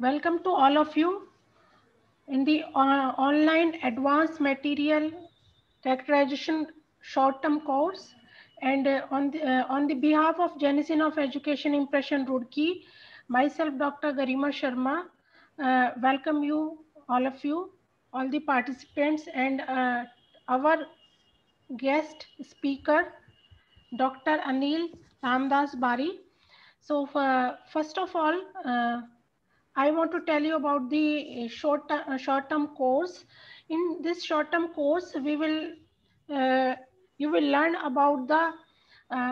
Welcome to all of you in the online advanced material characterization short-term course. And on the behalf of Genesis of Education Impression Roorkee, myself, Dr. Garima Sharma, welcome you, all the participants, and our guest speaker, Dr. Anil Ramdas Bari. So first of all, I want to tell you about the short-term course. In this short-term course, you will learn about the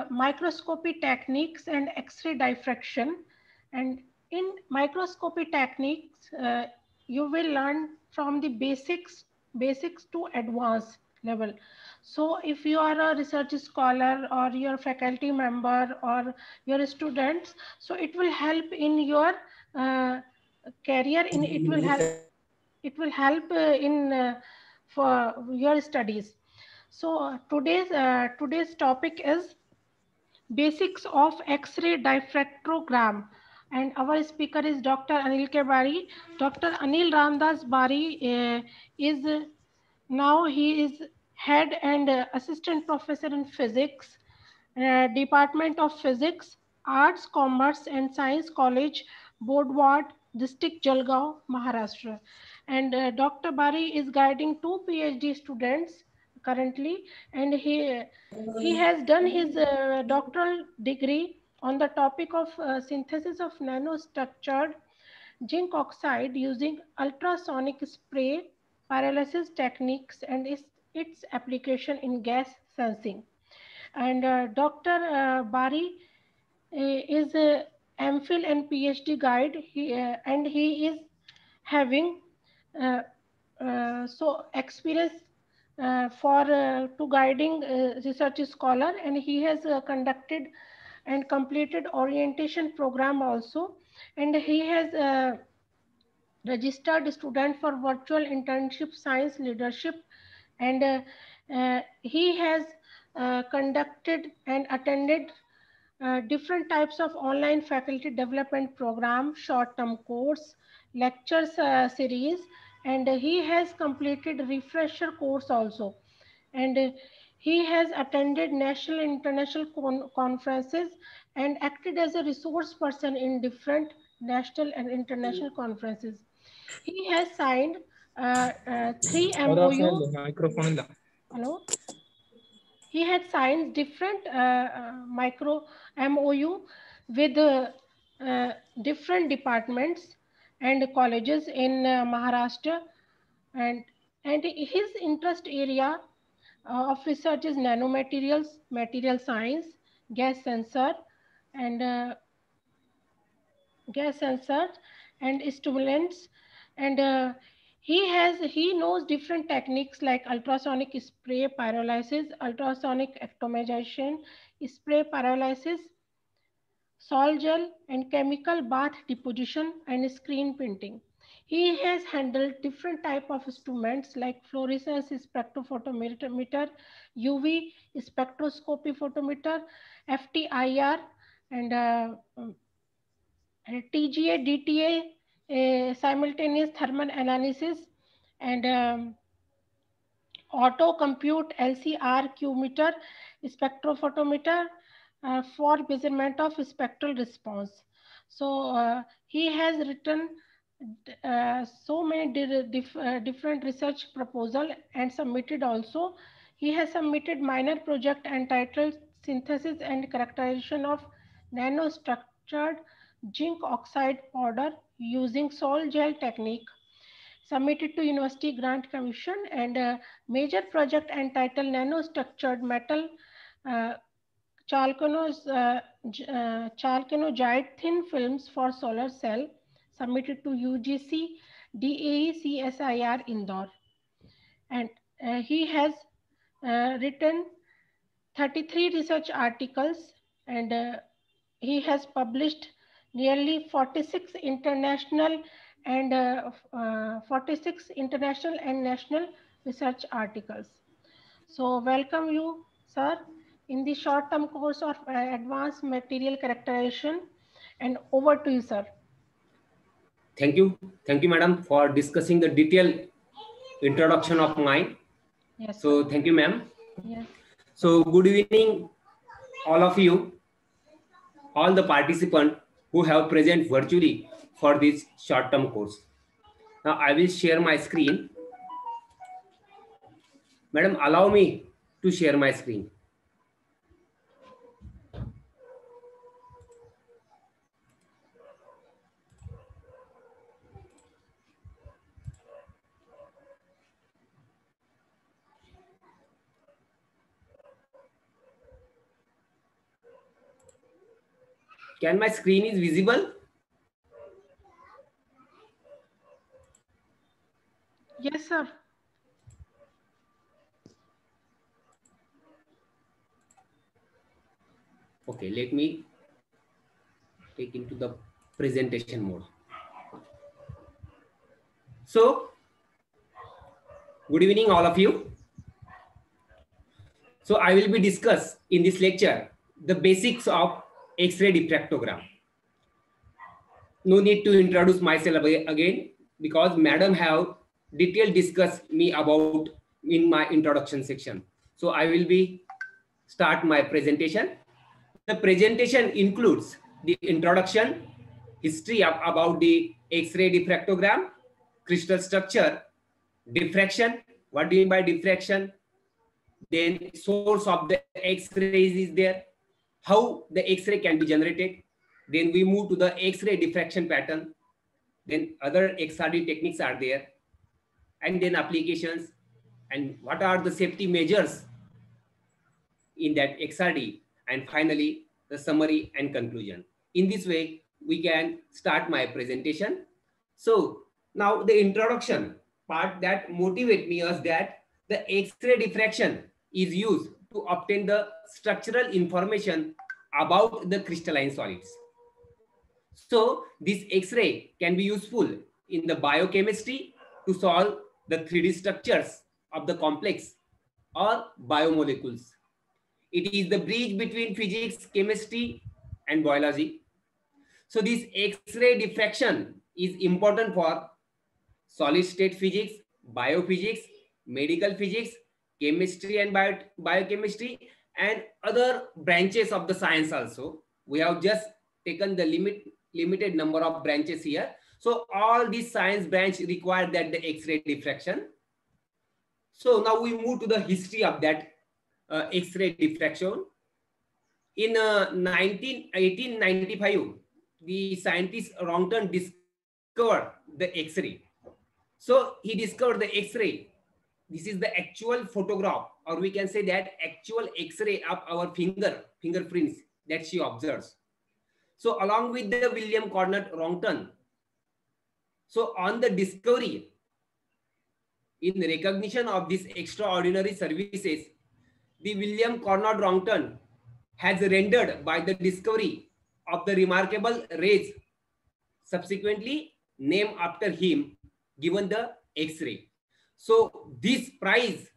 microscopy techniques and X-ray diffraction. And in microscopy techniques, you will learn from the basics to advanced level. So if you are a research scholar or your faculty member or your students, so it will help in your career. In it will help in for your studies. So today's topic is basics of X-ray diffractogram, and our speaker is Dr. Anil K. Bari. Dr. Anil Ramdas Bari is now he is head and assistant professor in physics, Department of Physics, Arts, Commerce and Science College, Bodwad, District Jalgaon, Maharashtra. And Dr. Bari is guiding two PhD students currently, and he has done his doctoral degree on the topic of synthesis of nanostructured zinc oxide using ultrasonic spray pyrolysis techniques and its application in gas sensing. And Dr. Bari is a MPhil and PhD guide, and he is having uh, so experience for to guiding research scholar, and he has conducted and completed orientation program also, and he has registered student for virtual internship science leadership, and he has conducted and attended different types of online faculty development program, short-term course, lectures series, and he has completed refresher course also. And he has attended national and international conferences and acted as a resource person in different national and international conferences. He has signed three और आपने MOU. Microphone ला Hello. He had signed different micro MOU with different departments and colleges in Maharashtra, and his interest area of research is nanomaterials, material science, gas sensor, and gas sensors and stimulants, and he knows different techniques like ultrasonic spray pyrolysis, ultrasonic atomization, spray pyrolysis, sol gel, and chemical bath deposition and screen printing. He has handled different type of instruments like fluorescence spectrophotometer, UV spectroscopy photometer, FTIR, and TGA, DTA, simultaneous thermal analysis, and auto compute LCR Q meter, spectrophotometer for measurement of spectral response. So he has written so many different research proposal and submitted also. He has submitted minor project entitled Synthesis and Characterization of Nanostructured Zinc Oxide Powder using Sol Gel Technique, submitted to University Grant Commission, and a major project entitled Nanostructured Metal uh, chalconogyte thin films for solar cell, submitted to UGC DAE CSIR Indore. And he has written 33 research articles, and he has published nearly 46 international and national research articles. So welcome you, sir, in the short-term course of advanced material characterization, and over to you, sir. Thank you, madam, for discussing the detailed introduction of mine. Yes. So Sir. thank you, ma'am. Yes. So good evening, all of you, all the participants who have present virtually for this short-term course. Now I will share my screen. Madam, allow me to share my screen. Can my screen is visible? Yes, sir. Okay, let me take into the presentation mode. So, good evening, all of you. So, I will be discuss in this lecture the basics of X-ray diffractogram. No need to introduce myself again because madam have detailed discussed me about in my introduction section. So, I will be start my presentation. The presentation includes the introduction, history about the X-ray diffractogram, crystal structure, diffraction. What do you mean by diffraction? Then source of the X-rays is there. How the X-ray can be generated. Then we move to the X-ray diffraction pattern. Then other XRD techniques are there. And then applications. And what are the safety measures in that XRD? And finally, the summary and conclusion. In this way, we can start my presentation. So now the introduction part that motivate me is that the X-ray diffraction is used to obtain the structural information about the crystalline solids. So this X-ray can be useful in the biochemistry to solve the 3D structures of the complex or biomolecules. It is the bridge between physics, chemistry, and biology. So this X-ray diffraction is important for solid state physics, biophysics, medical physics, chemistry and biochemistry, and other branches of the science also. We have just taken the limited number of branches here. So all these science branch require that the X-ray diffraction. So now we move to the history of that X-ray diffraction. In 1895, the scientist Röntgen discovered the X-ray. So he discovered the X-ray. This is the actual photograph, or we can say that actual X-ray of our fingerprints that she observes. So along with the William Conrad Röntgen, so on the discovery, in recognition of these extraordinary services, the William Conrad Röntgen has rendered by the discovery of the remarkable rays, subsequently named after him, given the X-ray. So this prize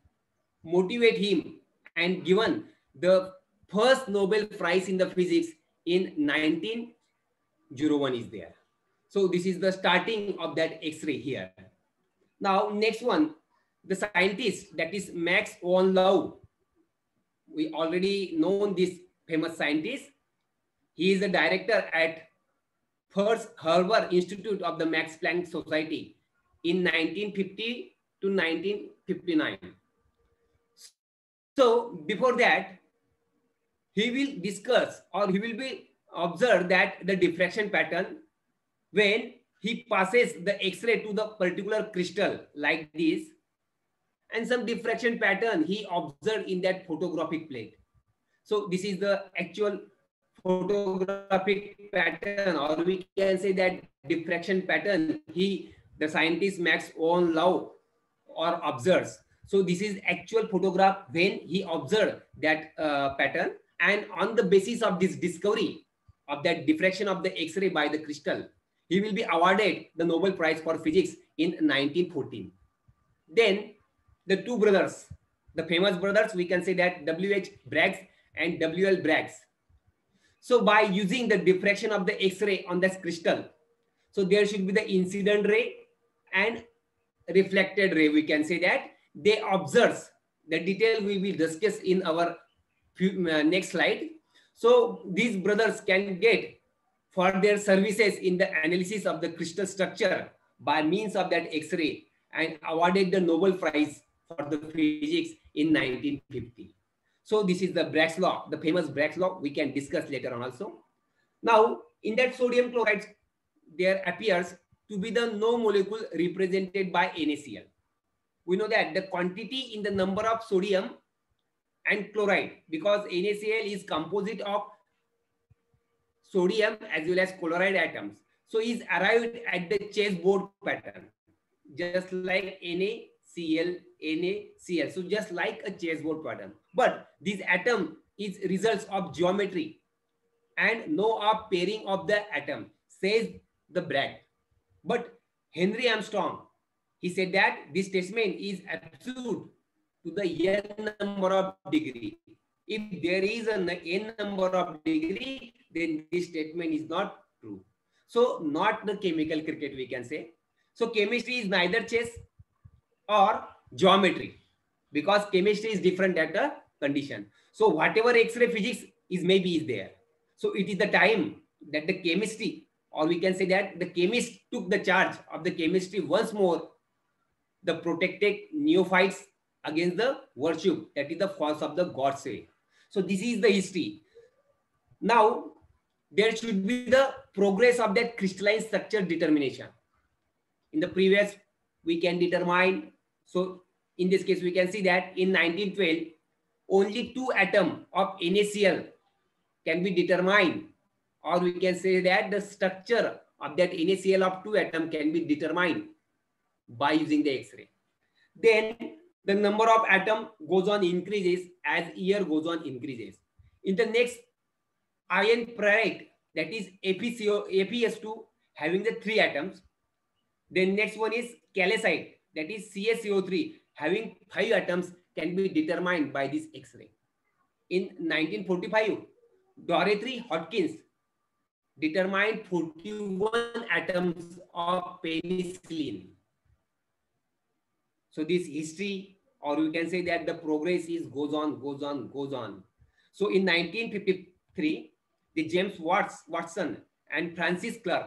motivate him and given the first Nobel Prize in the physics in 1901 is there. So this is the starting of that X-ray here. Now next one, the scientist that is Max von Laue. We already known this famous scientist. He is the director at first Harvard Institute of the Max Planck Society in 1950 to 1959. So before that, he will discuss or he will be observe that the diffraction pattern when he passes the X-ray to the particular crystal like this, and some diffraction pattern he observed in that photographic plate. So this is the actual photographic pattern, or we can say that diffraction pattern the scientist Max von Laue or observes. So this is actual photograph when he observed that pattern, and on the basis of this discovery of that diffraction of the X-ray by the crystal, he will be awarded the Nobel Prize for Physics in 1914. Then the two brothers, the famous brothers, we can say that W.H. Braggs and W.L. Braggs. So by using the diffraction of the X-ray on this crystal, So there should be the incident ray and reflected ray. We can say that they observe. The detail we will discuss in our next slide. So these brothers can get for their services in the analysis of the crystal structure by means of that X-ray, and awarded the Nobel Prize for the physics in 1950. So this is the Bragg's law, the famous Bragg's law. We can discuss later on also. Now, in that sodium chloride, there appears to be the no molecule represented by NaCl. We know that the quantity in the number of sodium and chloride, because NaCl is composite of sodium as well as chloride atoms. So is arrived at the chessboard pattern, just like NaCl, NaCl. So just like a chessboard pattern. But this atom is results of geometry and no of pairing of the atom, says the Bragg. But Henry Armstrong, he said that this statement is absurd to the n number of degree. If there is an n number of degree, then this statement is not true. So not the chemical cricket, we can say. So chemistry is neither chess or geometry, because chemistry is different at a condition. So whatever X-ray physics is, maybe is there. So it is the time that the chemistry, or we can say that the chemist took the charge of the chemistry once more, the protected neophytes against the worship, that is the false of the God's way. So this is the history. Now there should be the progress of that crystalline structure determination. In the previous, we can determine. So in this case, we can see that in 1912, only 2 atoms of NaCl can be determined, or we can say that the structure of that NaCl of 2 atoms can be determined by using the X-ray. Then the number of atoms goes on increases as year goes on increases. In the next, iron pyrite, that is ApS2, having the 3 atoms. Then next one is calcite, that is CaCO3, having 5 atoms, can be determined by this X-ray. In 1945, Dorothy Hodgkins determined 41 atoms of penicillin. So this history, or we can say that the progress is goes on. So in 1953, the James Watson and Francis Crick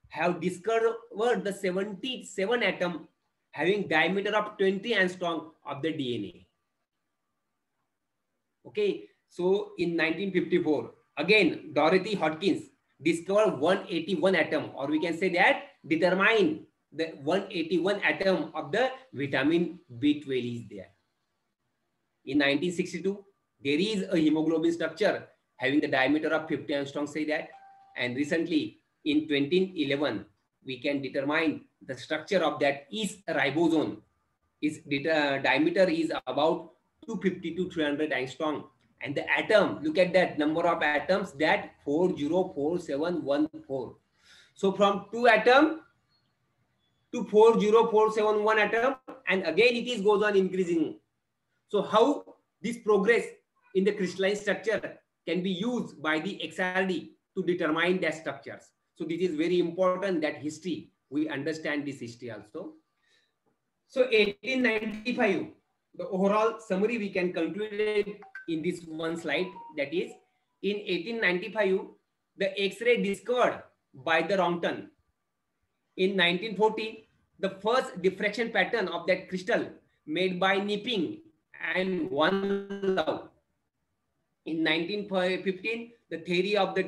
have discovered the 77 atom having diameter of 20 angstrom of the DNA. Okay, so in 1954, again, Dorothy Hodgkins discovered 181 atom, or we can say that determine the 181 atom of the vitamin B12 is there. In 1962, there is a hemoglobin structure having the diameter of 50 angstrom, say that. And recently, in 2011, we can determine the structure of that is ribosome. Its diameter is about 250 to 300 angstrom. And the atom, look at that number of atoms, that 404714. So from 2 atom to 40471 atom, and again it is goes on increasing. So how this progress in the crystalline structure can be used by the XRD to determine their structures. So this is very important, that history, we understand this history also. So 1895, the overall summary we can conclude it in this one slide, that is, in 1895, the X-ray discovered by the Röntgen. In 1940, the first diffraction pattern of that crystal made by Knipping and Van Loo. In 1915, the theory of the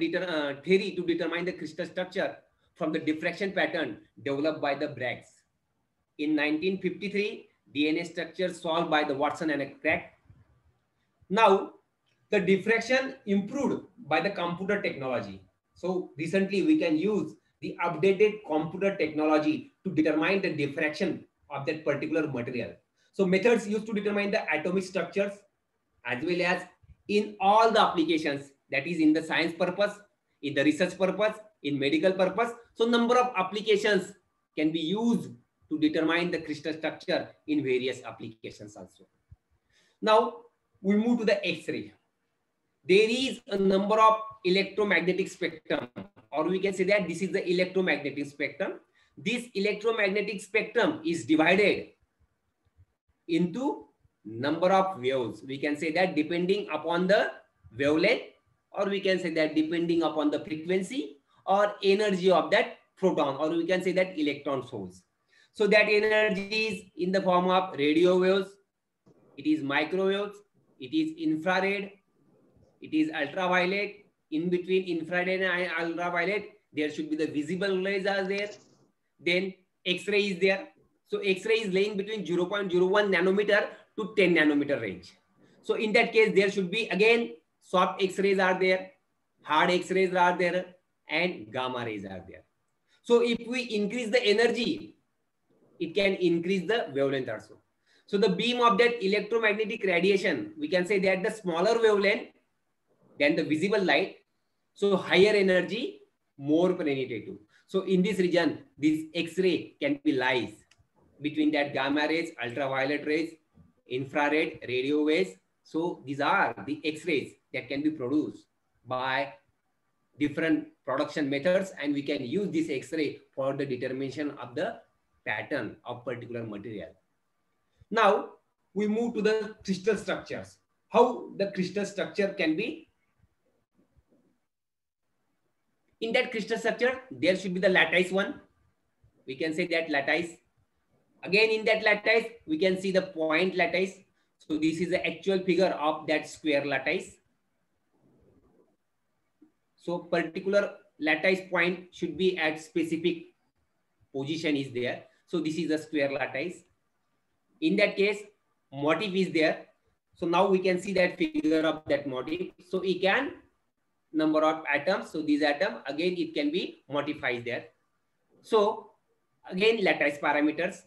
theory to determine the crystal structure from the diffraction pattern developed by the Bragg. In 1953, DNA structure solved by the Watson and Crick. Now, the diffraction improved by the computer technology. So recently, we can use the updated computer technology to determine the diffraction of that particular material. So methods used to determine the atomic structures, as well as in all the applications, that is in the science purpose, in the research purpose, in medical purpose. So number of applications can be used to determine the crystal structure in various applications also. Now we move to the X-ray. There is a number of electromagnetic spectrum, or we can say that this is the electromagnetic spectrum. This electromagnetic spectrum is divided into number of waves. We can say that depending upon the wavelength, or we can say that depending upon the frequency or energy of that photon, or we can say that electron source. So that energy is in the form of radio waves, it is microwaves, it is infrared, it is ultraviolet. In between infrared and ultraviolet, there should be the visible rays are there. Then X-ray is there. So X-ray is laying between 0.01 nanometer to 10 nanometer range. So in that case, there should be again soft X-rays are there, hard X-rays are there, and gamma rays are there. So if we increase the energy, it can increase the wavelength also. So the beam of that electromagnetic radiation, we can say that the smaller wavelength than the visible light, so higher energy, more penetrative. So in this region, this X-ray can be lies between that gamma rays, ultraviolet rays, infrared, radio waves. So these are the X-rays that can be produced by different production methods, and we can use this X-ray for the determination of the pattern of particular material. Now we move to the crystal structures. How the crystal structure can be. In that crystal structure, there should be the lattice one. We can say that lattice. Again, in that lattice, we can see the point lattice. So this is the actual figure of that square lattice. So particular lattice point should be at specific position is there. So this is the square lattice. In that case, motif is there. So now we can see that figure of that motif. So it can number of atoms. So these atom again it can be modified there. So again lattice parameters.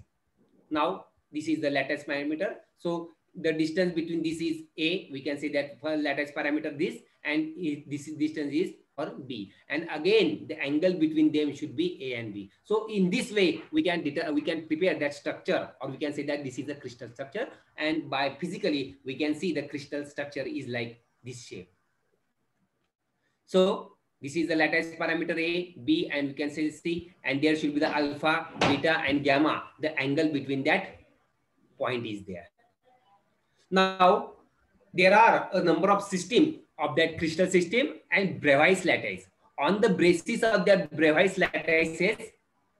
Now this is the lattice parameter. So the distance between this is A. We can say that for lattice parameter this, and this is distance is for B. And again the angle between them should be A and B. So in this way we can prepare that structure, or we can say that this is a crystal structure, and by physically we can see the crystal structure is like this shape. So this is the lattice parameter A, B, and we can say C, and there should be the alpha, beta, and gamma. The angle between that point is there. Now, there are a number of systems of that crystal system and Bravais lattice. On the basis of that Bravais lattices,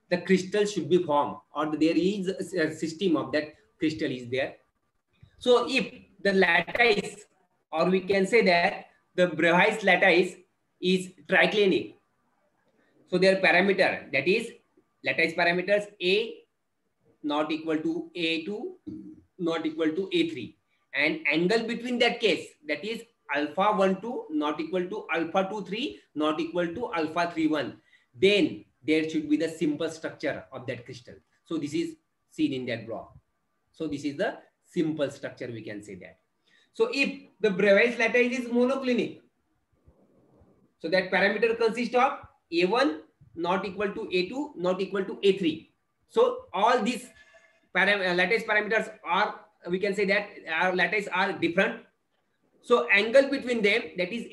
the crystal should be formed, or there is a system of that crystal is there. So if the lattice, or we can say that the Bravais lattice is triclinic, so their parameter, that is lattice parameters A not equal to A2 not equal to A3, and angle between that case, that is alpha 1,2 not equal to alpha 2,3 not equal to alpha 3,1, then there should be the simple structure of that crystal. So this is seen in that block. So this is the simple structure, we can say that. So if the Bravais lattice is monoclinic, so that parameter consists of A1 not equal to A2 not equal to A3. So all these lattice parameters are, we can say that our lattice are different. So angle between them, that is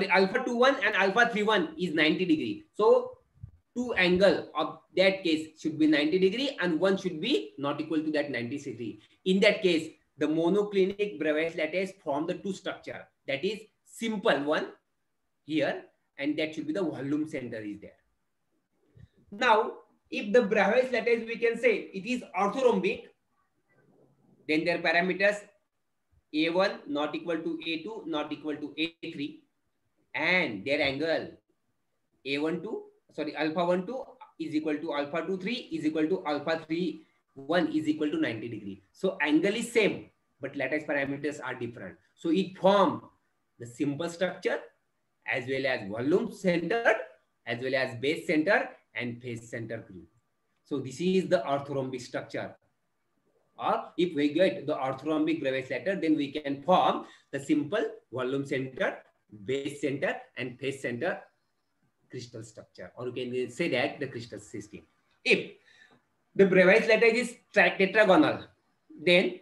alpha 21 and alpha 31 is 90 degree. So two angle of that case should be 90 degree, and one should be not equal to that 90 degree. In that case, the monoclinic Bravais lattice form the two structure, that is simple one here, and that should be the volume center is there. Now, if the Bravais lattice, we can say it is orthorhombic, then their parameters A1 not equal to A2 not equal to A3, and their angle alpha 1,2 is equal to alpha 2,3 is equal to alpha 3,1 is equal to 90 degree. So angle is same, but lattice parameters are different. So it form the simple structure as well as volume centered, as well as base center and phase center group. So this is the orthorhombic structure. Or if we get the orthorhombic Bravais lattice, then we can form the simple volume center, base center, and phase center crystal structure, or you can say that the crystal system. If the Bravais lattice is tetragonal, then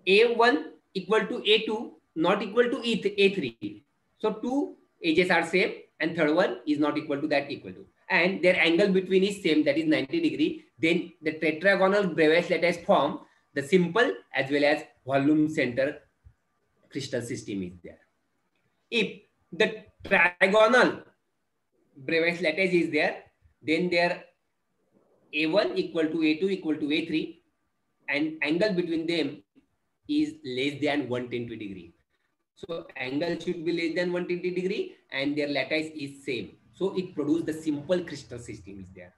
A1 equal to A2 not equal to A3. So two edges are same, and third one is not equal to that equal to, and their angle between is same, that is 90 degree, then the tetragonal Bravais lattice form the simple as well as volume center crystal system is there. If the trigonal Bravais lattice is there, then their A1 equal to A2 equal to A3, and angle between them is less than 120 degree. So angle should be less than 120 degree and their lattice is same. So it produces the simple crystal system is there.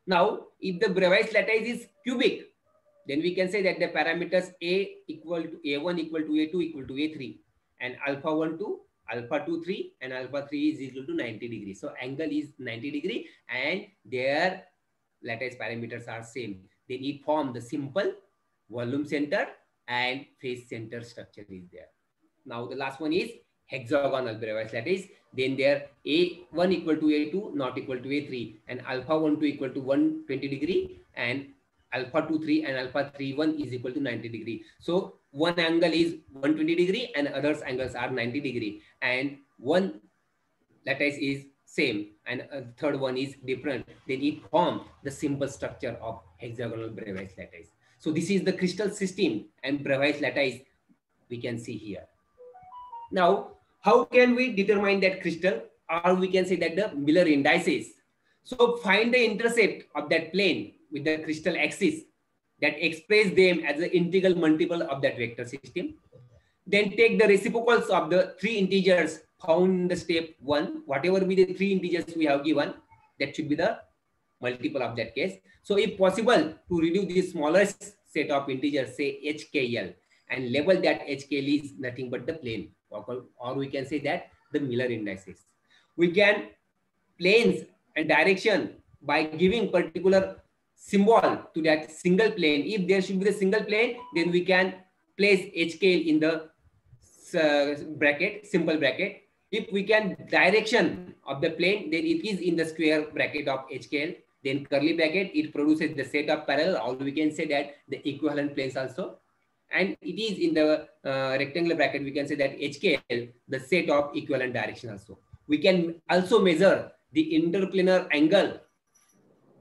Now, if the Bravais lattice is cubic, then we can say that the parameters A equal to A1 equal to A2 equal to A3, and alpha 1 to alpha 2 3 and alpha 3 is equal to 90 degree. So angle is 90 degree and their lattice parameters are same. Then it form the simple volume center and phase center structure is there. Now the last one is hexagonal Bravais lattice. Then their A1 equal to A2 not equal to A3, and alpha 1 2 equal to 120 degree, and alpha 2 3 and alpha 3 1 is equal to 90 degree. So one angle is 120 degree and others angles are 90 degree, and one lattice is same and third one is different. Then it forms the simple structure of hexagonal Bravais lattice. So this is the crystal system and Bravais lattice we can see here. Now, how can we determine that crystal, or we can say that the Miller indices? So find the intercept of that plane with the crystal axis that express them as the integral multiple of that vector system. Then take the reciprocals of the three integers found in the step 1, whatever be the three integers we have given, that should be the multiple of that case. So if possible to reduce the smallest set of integers, say HKL, and label that HKL is nothing but the plane, or we can say that the Miller indices. We can planes and direction by giving particular symbol to that single plane. If there should be the single plane, then we can place HKL in the bracket, simple bracket. If we can direction of the plane, then it is in the square bracket of HKL. Then curly bracket, it produces the set of parallel, or we can say that the equivalent planes also. And it is in the rectangular bracket, we can say that HKL, the set of equivalent direction also. We can also measure the interplanar angle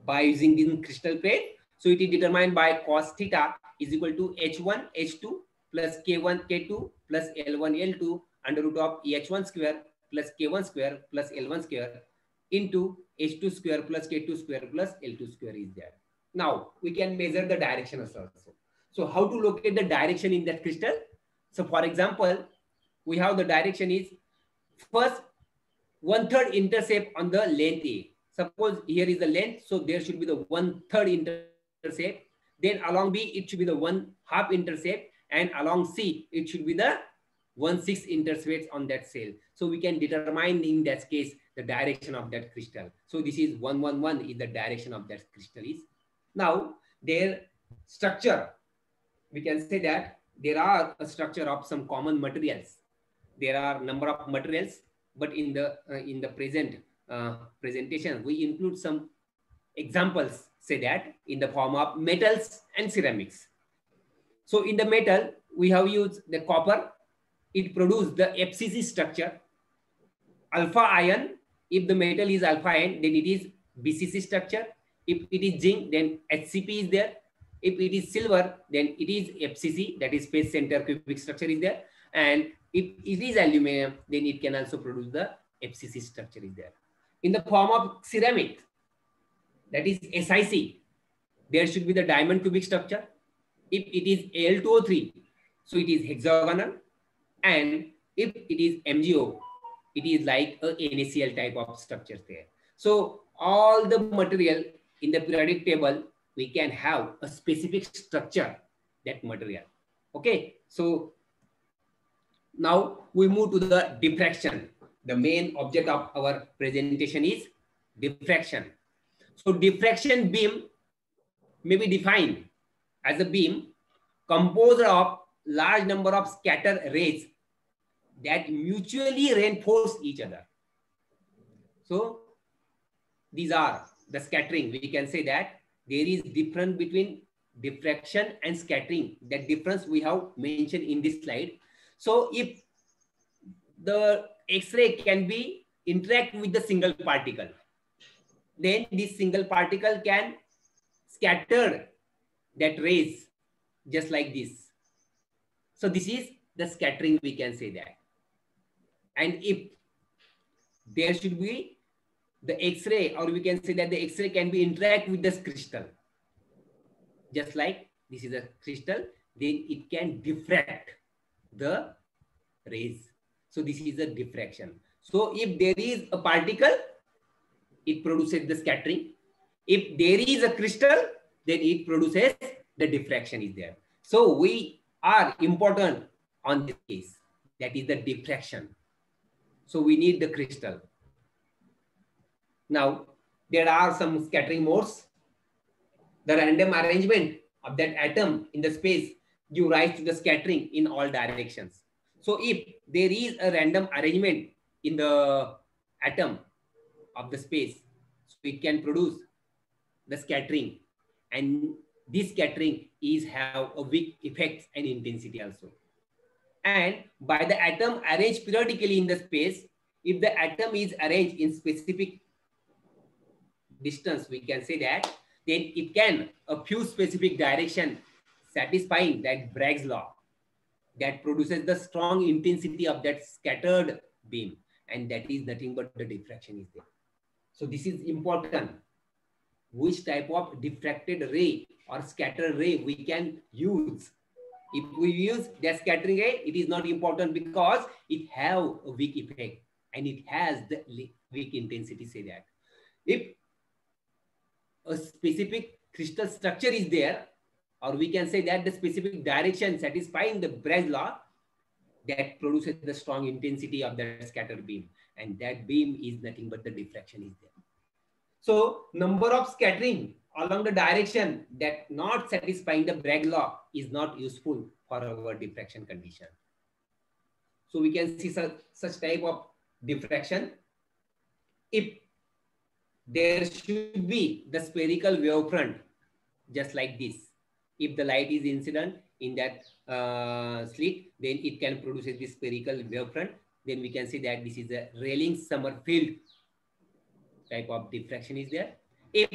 by using the crystal plane. So it is determined by cos theta is equal to H1 H2 plus K1 K2 plus L1 L2 under root of H1 square plus K1 square plus L1 square into H2 square plus K2 square plus L2 square is there. Now we can measure the direction also. So how to locate the direction in that crystal? So for example, we have the direction is first 1/3 intercept on the length A. Suppose here is the length, so there should be the 1/3 intercept. Then along B, it should be the 1/2 intercept, and along C, it should be the 1/6 intercepts on that cell. So we can determine in that case the direction of that crystal. So this is 1 1 1 is the direction of that crystal is. Now their structure, we can say that there are a structure of some common materials. There are number of materials, but in the present presentation, we include some examples, say that in the form of metals and ceramics. So in the metal, we have used the copper. It produces the FCC structure. Alpha iron, if the metal is alpha iron, then it is BCC structure. If it is zinc, then HCP is there. If it is silver, then it is FCC, that is phase center cubic structure is there. And if it is aluminum, then it can also produce the FCC structure is there. In the form of ceramic, that is SiC, there should be the diamond cubic structure. If it is Al2O3, so it is hexagonal. And if it is MgO, it is like a NaCl type of structure there. So all the material in the periodic table, we can have a specific structure, that material. Okay, so now we move to the diffraction. The main object of our presentation is diffraction. So diffraction beam may be defined as a beam composed of large number of scattered rays that mutually reinforce each other. So these are the scattering. We can say that there is difference between diffraction and scattering. That difference we have mentioned in this slide. So if the X-ray can be interact with the single particle, then this single particle can scatter that rays just like this. So this is the scattering, we can say that. And if there should be the X-ray, or we can say that the X-ray can be interact with this crystal, just like this is a crystal, then it can diffract the rays. So this is a diffraction. So if there is a particle, it produces the scattering. If there is a crystal, then it produces the diffraction is there. So we are important on this case, that is the diffraction. So we need the crystal. Now there are some scattering modes. The random arrangement of that atom in the space give rise to the scattering in all directions. So if there is a random arrangement in the atom of the space, so it can produce the scattering, and this scattering is have a weak effects and intensity also. And by the atom arranged periodically in the space, if the atom is arranged in specific distance, we can say that, then it can a few specific direction satisfying that Bragg's law that produces the strong intensity of that scattered beam, and that is nothing but the diffraction is there. So this is important. Which type of diffracted ray or scattered ray we can use? If we use the scattering ray, it is not important because it have a weak effect and it has the weak intensity, say that. If a specific crystal structure is there, or we can say that the specific direction satisfying the Bragg's law, that produces the strong intensity of the scattered beam, and that beam is nothing but the diffraction is there. So number of scattering along the direction that not satisfying the Bragg's law is not useful for our diffraction condition. So we can see such type of diffraction. If there should be the spherical wavefront just like this, if the light is incident in that slit, then it can produce this spherical wavefront. Then we can say that this is a Rayleigh-Sommerfeld type of diffraction is there. If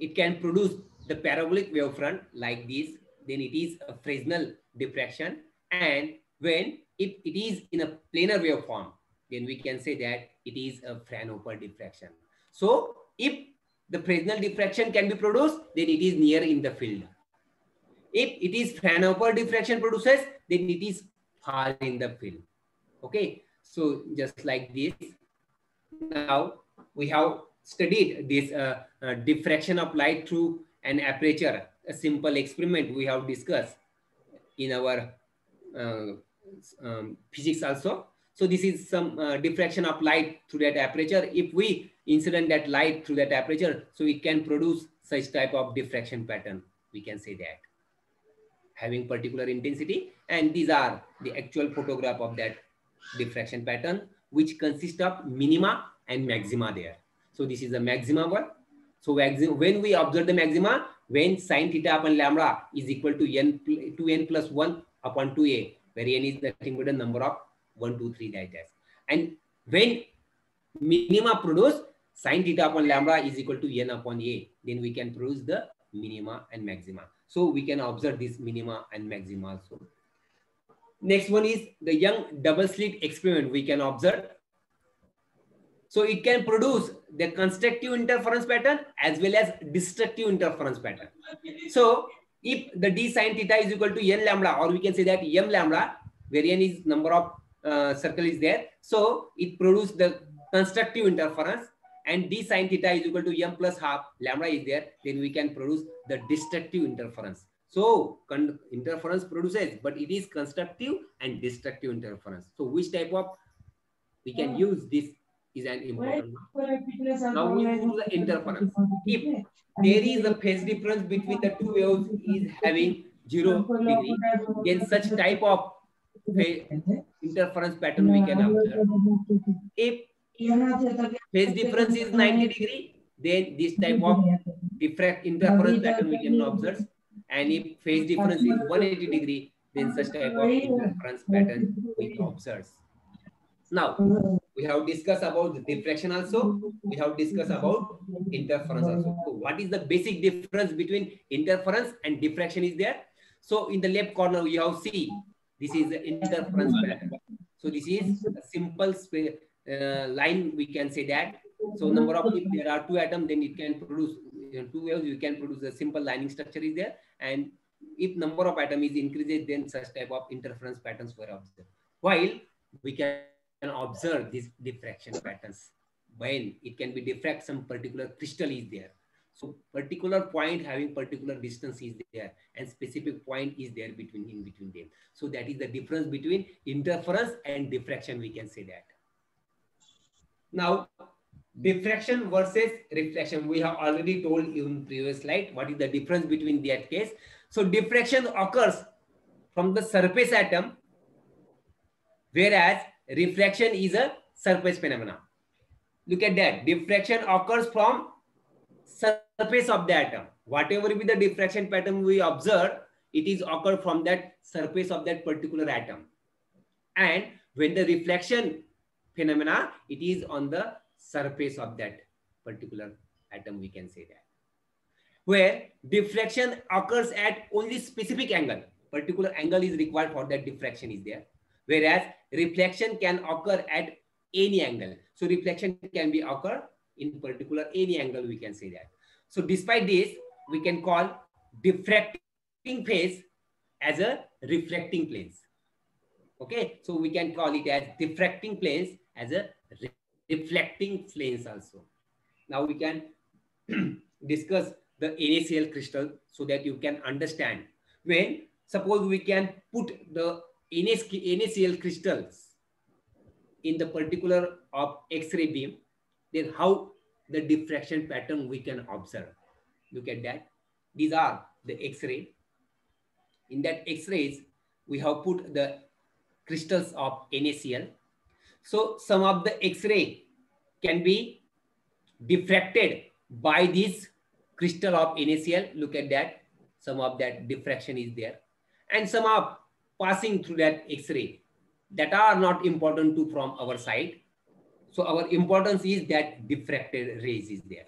it can produce the parabolic wavefront like this, then it is a Fresnel diffraction. And if it is in a planar waveform, then we can say that it is a Fraunhofer diffraction. So if the Fresnel diffraction can be produced, then it is near in the field. If it is Fraunhofer diffraction produces, then it is far in the field. Okay, so just like this. Now we have studied this diffraction of light through an aperture, a simple experiment we have discussed in our physics also. So this is some diffraction of light through that aperture. If we incident that light through that aperture, so it can produce such type of diffraction pattern, we can say that, having particular intensity. And these are the actual photograph of that diffraction pattern, which consists of minima and maxima there. So this is the maxima one. So when we observe the maxima, when sine theta upon lambda is equal to n plus 1 upon 2a, where n is nothing but the number of 1, 2, 3 like that. And when minima produce sine theta upon lambda is equal to n upon a, then we can produce the minima and maxima. So we can observe this minima and maxima also. Next one is the Young double slit experiment we can observe. So it can produce the constructive interference pattern as well as destructive interference pattern. So if the d sine theta is equal to n lambda, or we can say that m lambda, where n is number of circle is there, so it produces the constructive interference, and d sine theta is equal to m plus half lambda is there, then we can produce the destructive interference. So interference produces, but it is constructive and destructive interference. So which type of we can use this is an important one. Now we move to the interference. If there is a phase difference between the two waves is having 0 degree, then such type of interference pattern we can observe. If phase difference is 90 degree, then this type of interference pattern we can observe. And if phase difference is 180 degree, then such type of interference pattern we observe. Now, We have discussed about the diffraction also. We have discussed about interference also. So what is the basic difference between interference and diffraction is there? So in the left corner, you have see, this is the interference pattern. So this is a simple line, we can say that. So number of, if there are two atoms, then it can produce two waves, you can produce a simple lining structure is there. And if number of atoms is increases, then such type of interference patterns were observed. While we can observe these diffraction patterns when it can be diffract some particular crystal is there. So particular point having particular distance is there, and specific point is there between in between them. So that is the difference between interference and diffraction, we can say that. Now diffraction versus reflection, we have already told in previous slide what is the difference between that case. So diffraction occurs from the surface atom, whereas reflection is a surface phenomena. Look at that. Diffraction occurs from surface of the atom. Whatever be the diffraction pattern we observe, it is occurred from that surface of that particular atom. And when the reflection phenomena, it is on the surface of that particular atom, we can say that. Where diffraction occurs at only specific angle, particular angle is required for that diffraction is there. Whereas reflection can occur at any angle. So reflection can be occur in particular any angle, we can say that. So despite this, we can call diffracting phase as a reflecting planes. Okay, so we can call it as diffracting planes as a reflecting planes also. Now we can discuss the NaCl crystal so that you can understand. When suppose we can put the NaCl crystals in the particular of X-ray beam, then how the diffraction pattern we can observe. Look at that. These are the X-ray. In that X-rays, we have put the crystals of NaCl. So some of the X-ray can be diffracted by this crystal of NaCl. Look at that. Some of that diffraction is there. And some are passing through that X-ray that are not important to from our side. So our importance is that diffracted rays is there.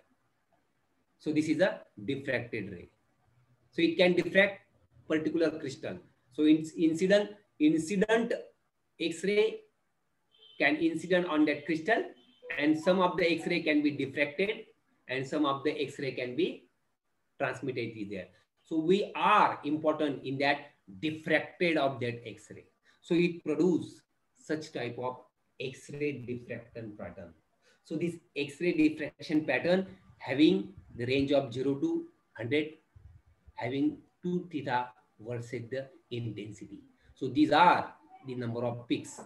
So this is a diffracted ray. So it can diffract particular crystal. So it's incident X-ray can incident on that crystal, and some of the X-ray can be diffracted and some of the X-ray can be transmitted there. So we are important in that diffracted of that X-ray. So it produces such type of X-ray diffraction pattern. So this X-ray diffraction pattern having the range of 0 to 100, having 2 theta versus the intensity. So these are the number of peaks.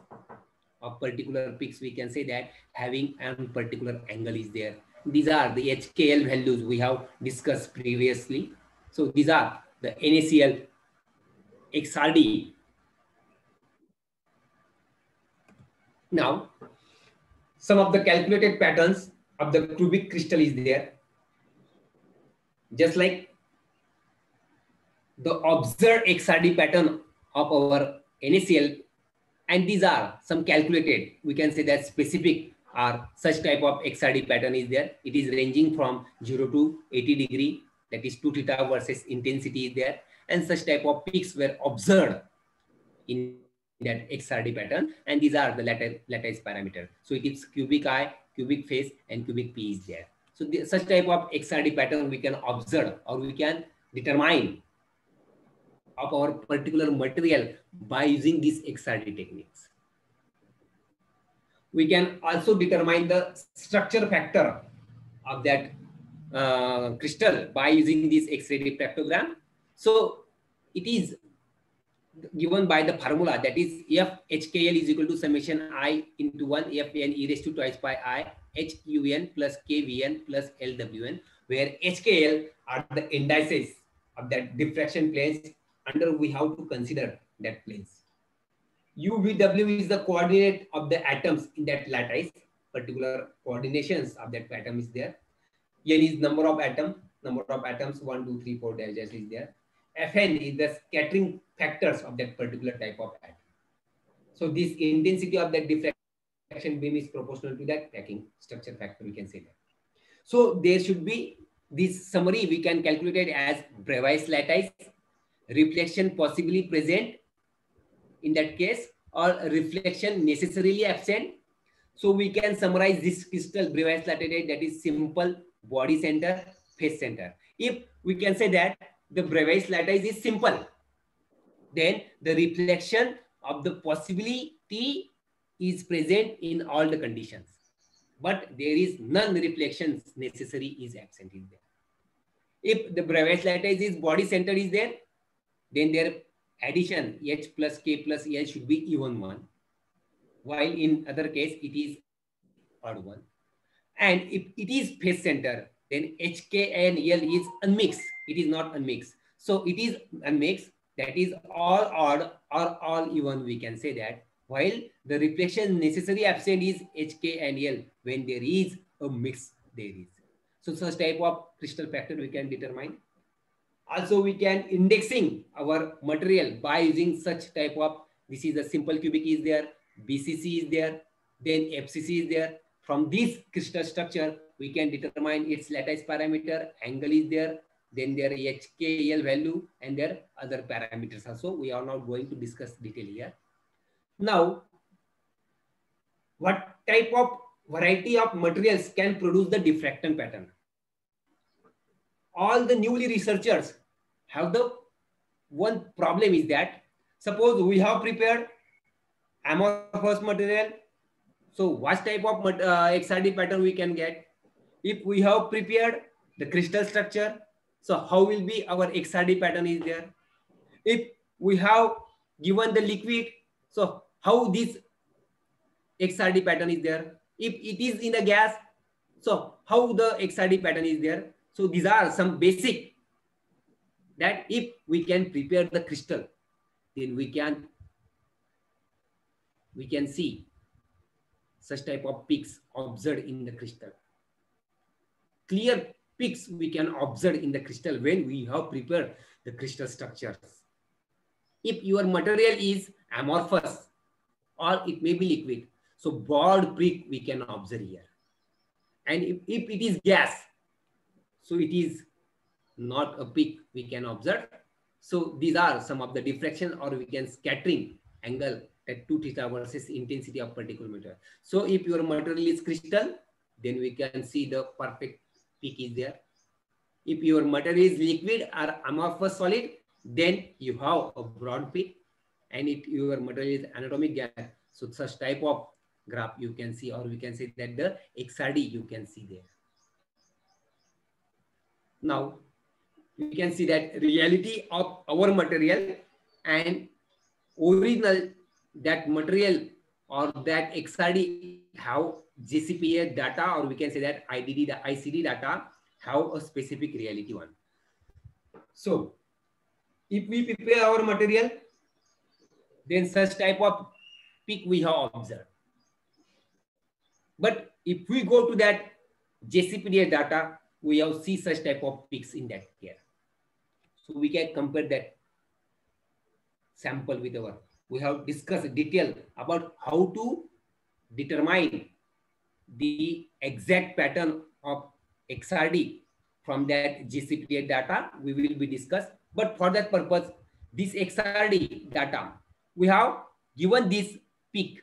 Of particular peaks, we can say that having a particular angle is there. These are the HKL values we have discussed previously. So these are the NaCl XRD. Now, some of the calculated patterns of the cubic crystal is there. Just like the observed XRD pattern of our NaCl, and these are some calculated, we can say that specific are such type of XRD pattern is there. It is ranging from 0 to 80 degree, that is 2 theta versus intensity is there. And such type of peaks were observed in that XRD pattern. And these are the lattice parameter. So it is cubic eye, cubic phase, and cubic P is there. So such type of XRD pattern we can observe or we can determine of our particular material by using these XRD techniques. We can also determine the structure factor of that crystal by using this X-ray diffractogram. So it is given by the formula, that is F HKL is equal to summation I into 1 Fn e raised to twice by I HUN plus KVN plus LWN, where HKL are the indices of that diffraction planes under we have to consider that planes. UVW is the coordinate of the atoms in that lattice, particular coordinations of that atom is there. N is number of atoms 1, 2, 3, 4 dash is there. Fn is the scattering factors of that particular type of atom. So this intensity of that diffraction reflection beam is proportional to that packing structure factor, we can say that. So there should be this summary, we can calculate it as Bravais lattice, reflection possibly present in that case, or reflection necessarily absent. So we can summarize this crystal Bravais lattice, that is simple body center, face center. If we can say that the Bravais lattice is simple, then the reflection of the possibility is present in all the conditions, but there is none reflections necessary is absent in there. If the Bravais lattice is body center is there, then their addition H plus K plus L should be even one, while in other case it is odd one. And if it is face center, then HK and L is unmixed. It is not unmixed. So it is unmixed, that is all odd or all even, we can say that. While the reflection necessary absent is HK and L when there is a mix, there is. So such type of crystal factor we can determine. Also we can indexing our material by using such type of, this is a simple cubic is there, BCC is there, then FCC is there. From this crystal structure, we can determine its lattice parameter, angle is there, then their HKL value and their other parameters also. We are not going to discuss detail here. Now, what type of variety of materials can produce the diffraction pattern? All the newly researchers have the one problem is that, suppose we have prepared amorphous material. So what type of XRD pattern we can get? If we have prepared the crystal structure, so how will be our XRD pattern is there? If we have given the liquid, so how this XRD pattern is there? If it is in a gas, so how the XRD pattern is there? So these are some basic that if we can prepare the crystal, then we can see such type of peaks observed in the crystal. Clear peaks we can observe in the crystal when we have prepared the crystal structures. If your material is amorphous or it may be liquid, so broad peak we can observe here. And if it is gas, so it is not a peak we can observe. So these are some of the diffraction, or we can scattering angle at 2 theta versus intensity of particular material. So if your material is crystal, then we can see the perfect peak is there. If your material is liquid or amorphous solid, then you have a broad peak. And if your material is anatomic gas, so such type of graph you can see, or we can say that the XRD you can see there. Now we can see that reality of our material and original that material or that XRD have JCPA data, or we can say that ICD data have a specific reality one. So if we prepare our material, then such type of peak we have observed. But if we go to that JCPA data, we have see such type of peaks in that here. So we can compare that sample with our. We have discussed detail about how to determine the exact pattern of XRD from that JCPA data. We will be discussed. But for that purpose, this XRD data, we have given this peak.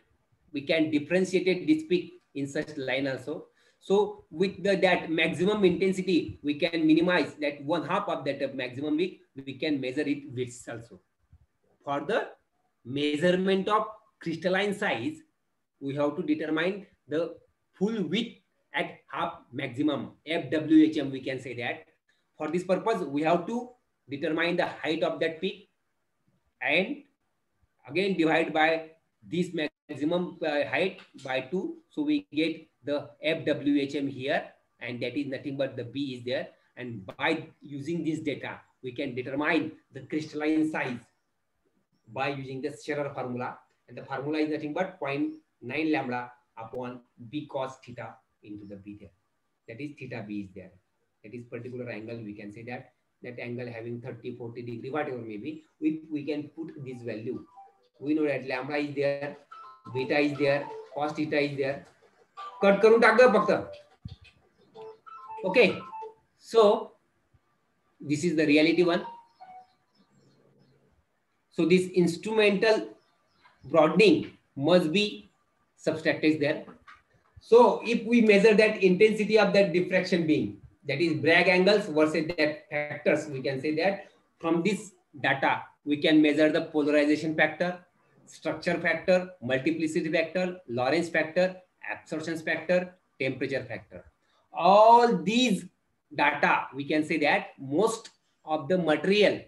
We can differentiate this peak in such line also. So with that maximum intensity, we can minimize that 1/2 of that maximum peak. We can measure it width also. For the measurement of crystalline size, we have to determine the full width at half maximum, FWHM we can say that. For this purpose, we have to determine the height of that peak and again divide by this maximum height by 2. So we get the FWHM here, and that is nothing but the B is there. And by using this data, we can determine the crystalline size by using the Scherrer formula, and the formula is nothing but 0.9 lambda upon B cos theta into the B there. That is theta B is there. That is particular angle. We can say that angle having 30, 40 degree, whatever maybe, we can put this value. We know that lambda is there, beta is there, cos theta is there. Cut करून टाक गं फक्त. Okay, so this is the reality one. So this instrumental broadening must be subtracted there. So if we measure that intensity of that diffraction beam, that is Bragg angles versus that factors, we can say that from this data we can measure the polarization factor, structure factor, multiplicity factor, Lorentz factor, absorption factor, temperature factor. All these data, we can say that most of the material,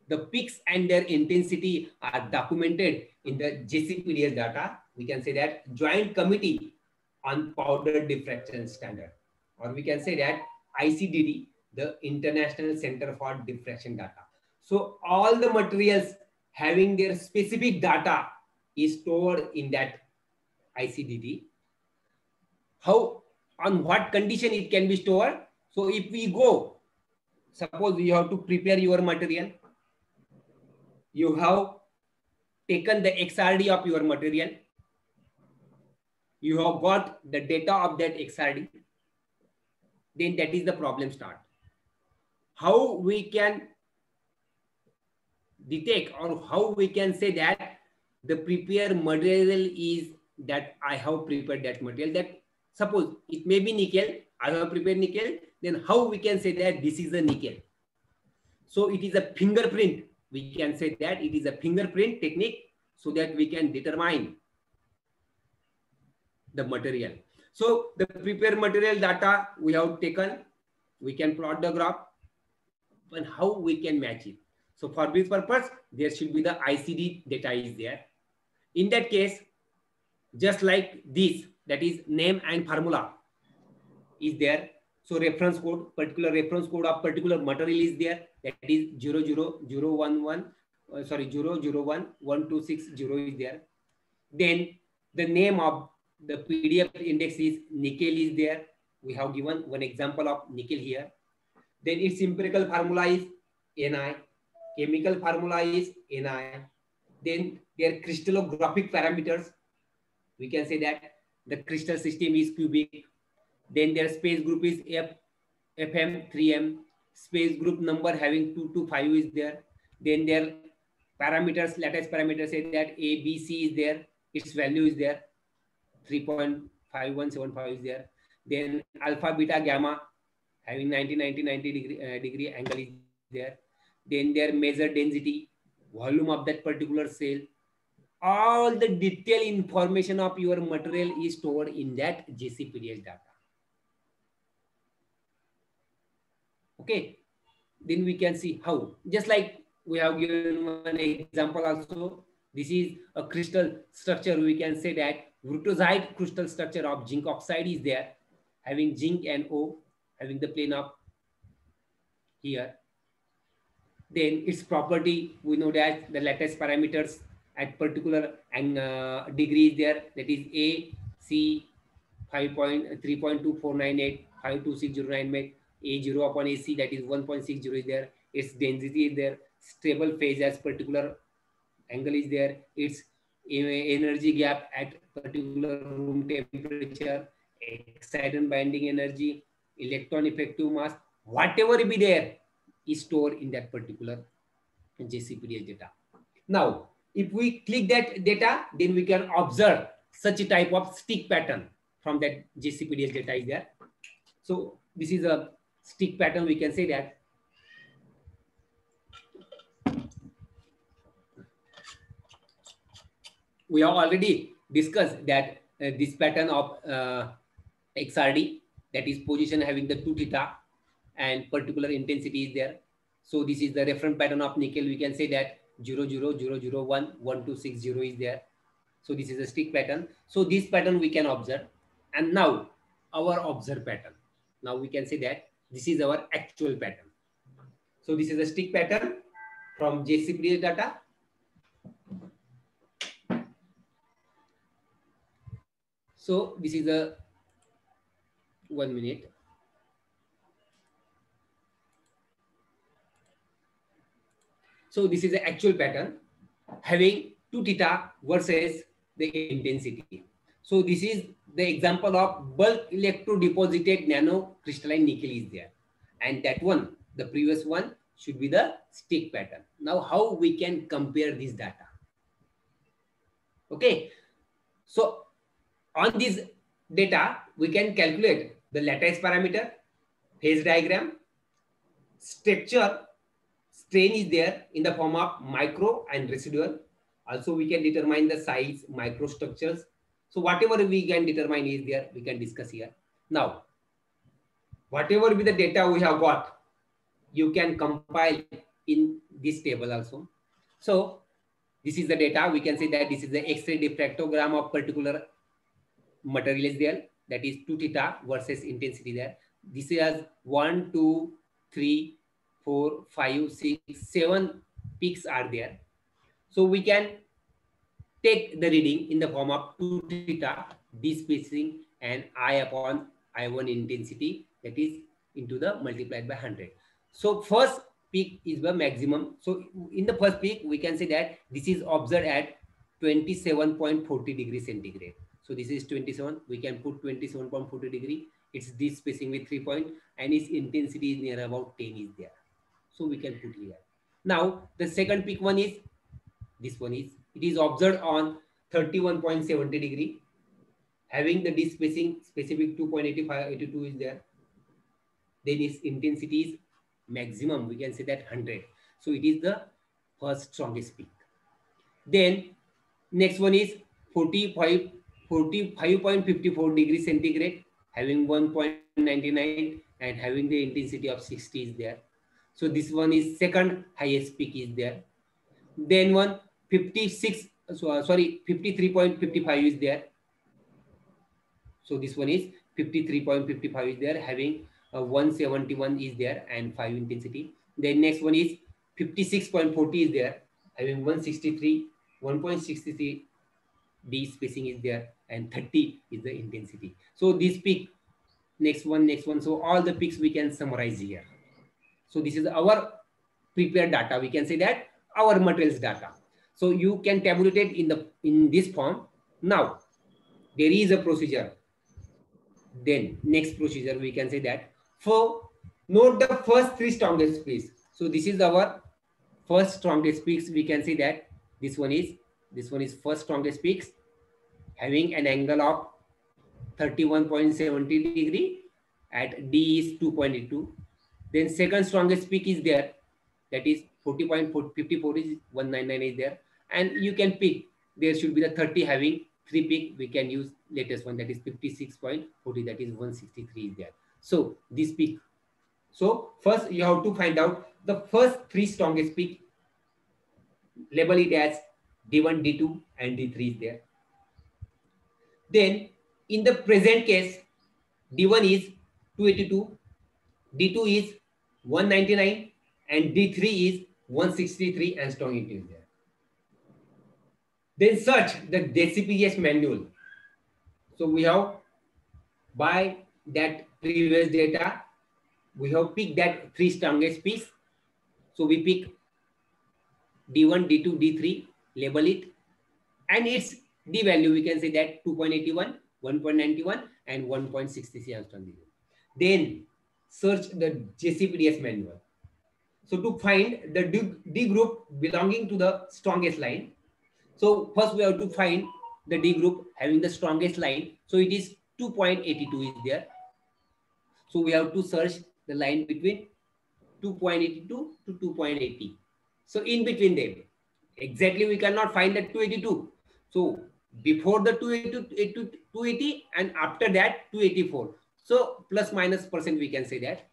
the peaks and their intensity are documented in the JCPDS data. We can say that Joint Committee on Powder Diffraction Standard, or we can say that ICDD, the International Center for Diffraction Data. So all the materials having their specific data is stored in that ICDD. How, on what condition it can be stored? So if we go, suppose you have to prepare your material, you have taken the XRD of your material, you have got the data of that XRD, then that is the problem start. How we can detect, or how we can say that the prepared material is that I have prepared that material, that suppose it may be nickel, I have prepared nickel, then how we can say that this is a nickel? So it is a fingerprint. We can say that it is a fingerprint technique, so that we can determine the material. So the prepared material data we have taken, we can plot the graph, and how we can match it. So for this purpose, there should be the ICD data is there. In that case, just like this, that is name and formula is there. So reference code, particular reference code of particular material is there. That is 00011, 0011260 is there. Then the name of the PDF index is nickel is there. We have given one example of nickel here. Then its empirical formula is Ni, chemical formula is Ni. Then their crystallographic parameters, we can say that the crystal system is cubic. Then their space group is FM 3M. Space group number having 2 to 5 is there. Then their parameters, lattice parameters, say that A, B, C is there. Its value is there. 3.5175 is there. Then alpha, beta, gamma having 90 degree angle is there. Then their measured density, volume of that particular cell. All the detailed information of your material is stored in that JCPDS data. Okay, then we can see how, just like we have given one example also. This is a crystal structure. We can say that rutozide crystal structure of zinc oxide is there, having zinc and O, having the plane of here. Then its property, we know that the lattice parameters at particular degree is there. That is A, C, 3.2498, 52609 A0 upon AC, that is 1.60 is there. Its density is there. Stable phase as particular angle is there. Its energy gap at particular room temperature, exciton binding energy, electron effective mass, whatever be there is stored in that particular JCPDS data. Now, if we click that data, then we can observe such a type of stick pattern from that JCPDS data is there. So this is a stick pattern, we can say that. We have already discussed that this pattern of XRD, that is position having the 2 theta and particular intensity is there. So this is the reference pattern of nickel. We can say that 000011260 is there. So this is a stick pattern. So this pattern we can observe. And now our observed pattern. Now we can say that this is our actual pattern. So this is a stick pattern from JCPDS data. So this is a 1 minute. So this is the actual pattern having 2 theta versus the intensity. So this is the example of bulk electrodeposited nanocrystalline nickel is there. And that one, the previous one, should be the stick pattern. Now how we can compare this data? Okay, so on this data, we can calculate the lattice parameter, phase diagram, structure, strain is there in the form of micro and residual. Also, we can determine the size, microstructures. So whatever we can determine is there, we can discuss here. Now, whatever be the data we have got, you can compile in this table also. So this is the data. We can say that this is the X-ray diffractogram of particular material is there. That is 2 theta versus intensity there. This is 1, 2, 3, 4, 5, 6, 7 peaks are there. So we can take the reading in the form of 2 theta, D spacing, and I upon I1 intensity, that is into the multiplied by 100. So first peak is the maximum. So in the first peak, we can say that this is observed at 27.40 degrees centigrade. So this is 27. We can put 27.40 degree. It's this spacing with 3 point, and its intensity is near about 10 is there. So we can put here. Now the second peak one is this one is, it is observed on 31.70 degree, having the D spacing specific 2.8582 is there. Then its intensity is maximum, we can say that 100. So it is the first strongest peak. Then next one is 45.54 degrees centigrade, having 1.99 and having the intensity of 60 is there. So this one is second highest peak is there. Then one 53.55 is there. So this one is 53.55 is there, having 171 is there and 5 intensity. Then next one is 56.40 is there, having 1.63 D spacing is there, and 30 is the intensity. So this peak, next one. So all the peaks we can summarize here. So this is our prepared data. We can say that our materials data. So you can tabulate it in this form. Now there is a procedure. Then next procedure, we can say that for note the first 3 strongest peaks. So this is our first strongest peaks. We can say that this one is first strongest peaks, having an angle of 31.70 degree at D is 2.82. Then second strongest peak is there, that is 40.54 is 199 is there, and you can pick, there should be the 30 having 3 peak. We can use latest one, that is 56.40, that is 163 is there. So this peak. So first you have to find out the first 3 strongest peak, label it as D1, D2 and D3 is there. Then in the present case, D1 is 282, D2 is 199 and D3 is 163 and strong it is there. Then search the DCPS manual. So we have, by that previous data, we have picked that 3 strongest peaks. So we pick D1, D2, D3, label it, and its D value, we can say that 2.81, 1.91 and 1.63 angstrom. Then search the JCPDS manual. So to find the D group belonging to the strongest line, so first we have to find the D group having the strongest line. So it is 2.82 is there. So we have to search the line between 2.82 to 2.80. So in between them, exactly we cannot find the 282. So before the 280 and after that 284. So plus minus percent we can say that.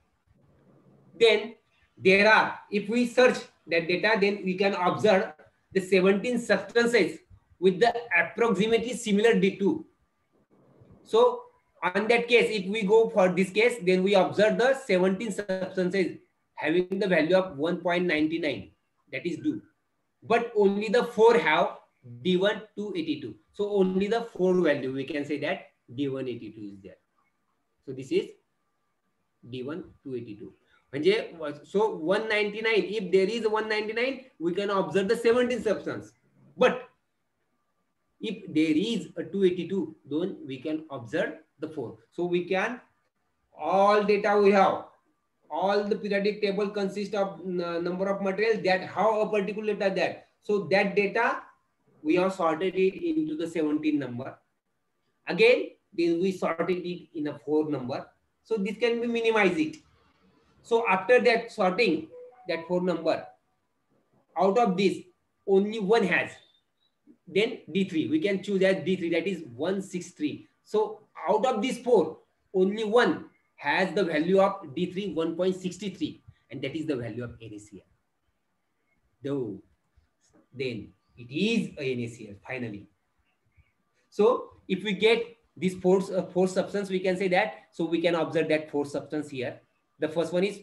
Then there are, if we search that data, then we can observe the 17 substances with the approximately similar D2. So on that case, if we go for this case, then we observe the 17 substances having the value of 1.99, that is D. But only the 4 have D1 282. So only the 4 value, we can say that D182 is there. So this is D1 282. So 199, if there is 199, we can observe the 17 substance. But If there is a 282, then we can observe the 4. So we can, all data we have, all the periodic table consists of number of materials, that how a particular data that. So that data, we have sorted it into the 17 number. Again, then we sorted it in a 4 number. So this can be minimize it. So after that sorting, that 4 number, out of this, only one has. Then D3, we can choose as D3, that is 163. So out of these 4, only one has the value of D3 1.63, and that is the value of NaCl. Though, then it is a NaCl finally. So if we get these four substance, we can say that, so we can observe that 4 substance here. The first one is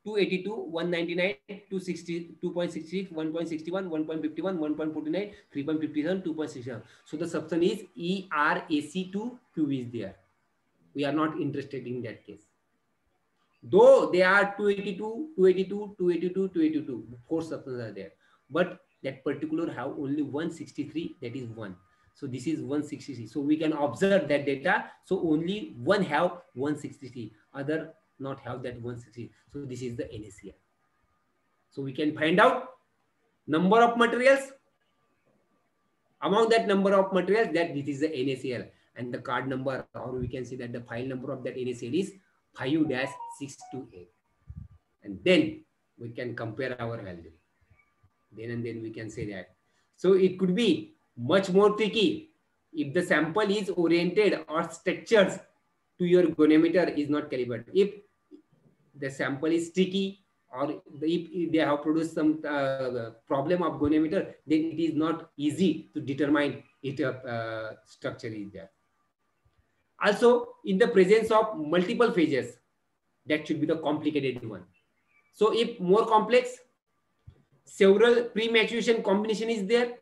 282, 199, 260, 2.66, 1.61, 1.51, 1.49, 3.57, 2.67. So the substance is ERAC2Q is there. We are not interested in that case. Though they are 282, 282, 282, 282, 4 substances are there. But that particular have only 163, that is 1. So this is 163. So we can observe that data. So only one have 163, other not have that 160. So this is the NaCl. So we can find out number of materials. Among that number of materials, that this is the NaCl, and the card number, or we can say that the file number of that NaCl is 5-628. And then we can compare our value. Then we can say that. So it could be much more tricky if the sample is oriented or structured to your goniometer is not calibrated. If the sample is sticky, or if they have produced some problem of goniometer, then it is not easy to determine it structure is there. Also, in the presence of multiple phases, that should be the complicated one. So if more complex, several pre-maturation combination is there.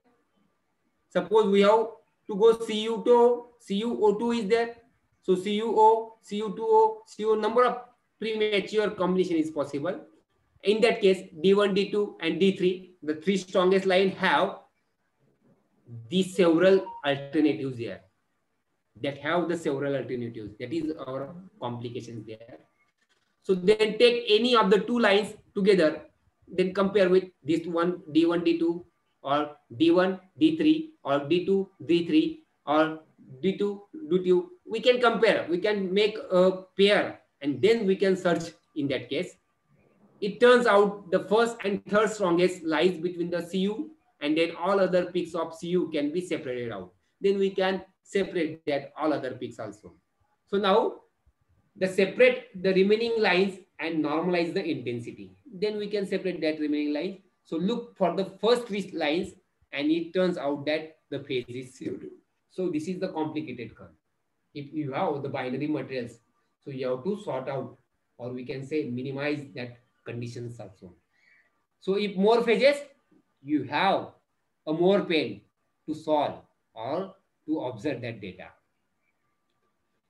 Suppose we have to go CuO2 is there. So CuO, Cu2O, Cu, number of premature combination is possible. In that case, D1, D2, and D3, the 3 strongest line have these several alternatives here. That have the several alternatives. That is our complications there. So then take any of the 2 lines together, then compare with this one, D1, D2, or D1, D3, or D2, D3, or D2, D2. We can compare, we can make a pair, and then we can search in that case. It turns out the first and third strongest lies between the Cu, and then all other peaks of Cu can be separated out. Then we can separate that all other peaks also. So now separate the remaining lines and normalize the intensity. Then we can separate that remaining line. So look for the first 3 lines, and it turns out that the phase is CO2. So this is the complicated curve. If you have the binary materials, so you have to sort out, or we can say minimize that conditions also. So if more phases, you have a more pain to solve or to observe that data.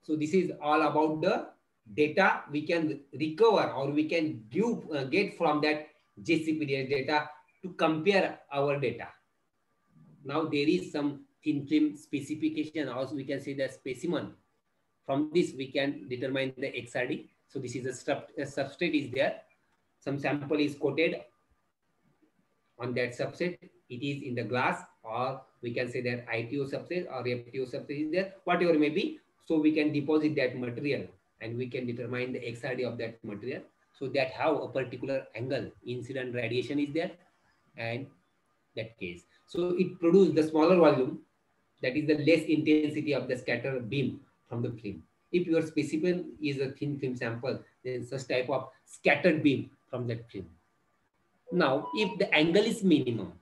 So this is all about the data we can recover, or we can get from that JCPDS data to compare our data. Now there is some thin film specification, also we can say the specimen. From this we can determine the XRD. So this is a substrate is there. Some sample is coated on that substrate. It is in the glass, or we can say that ITO substrate or FTO substrate is there, whatever may be. So we can deposit that material, and we can determine the XRD of that material. So that how a particular angle incident radiation is there, and that case. So it produces the smaller volume, that is the less intensity of the scatter beam from the film. If your specimen is a thin film sample, then such type of scattered beam from that film. Now, if the angle is minimum,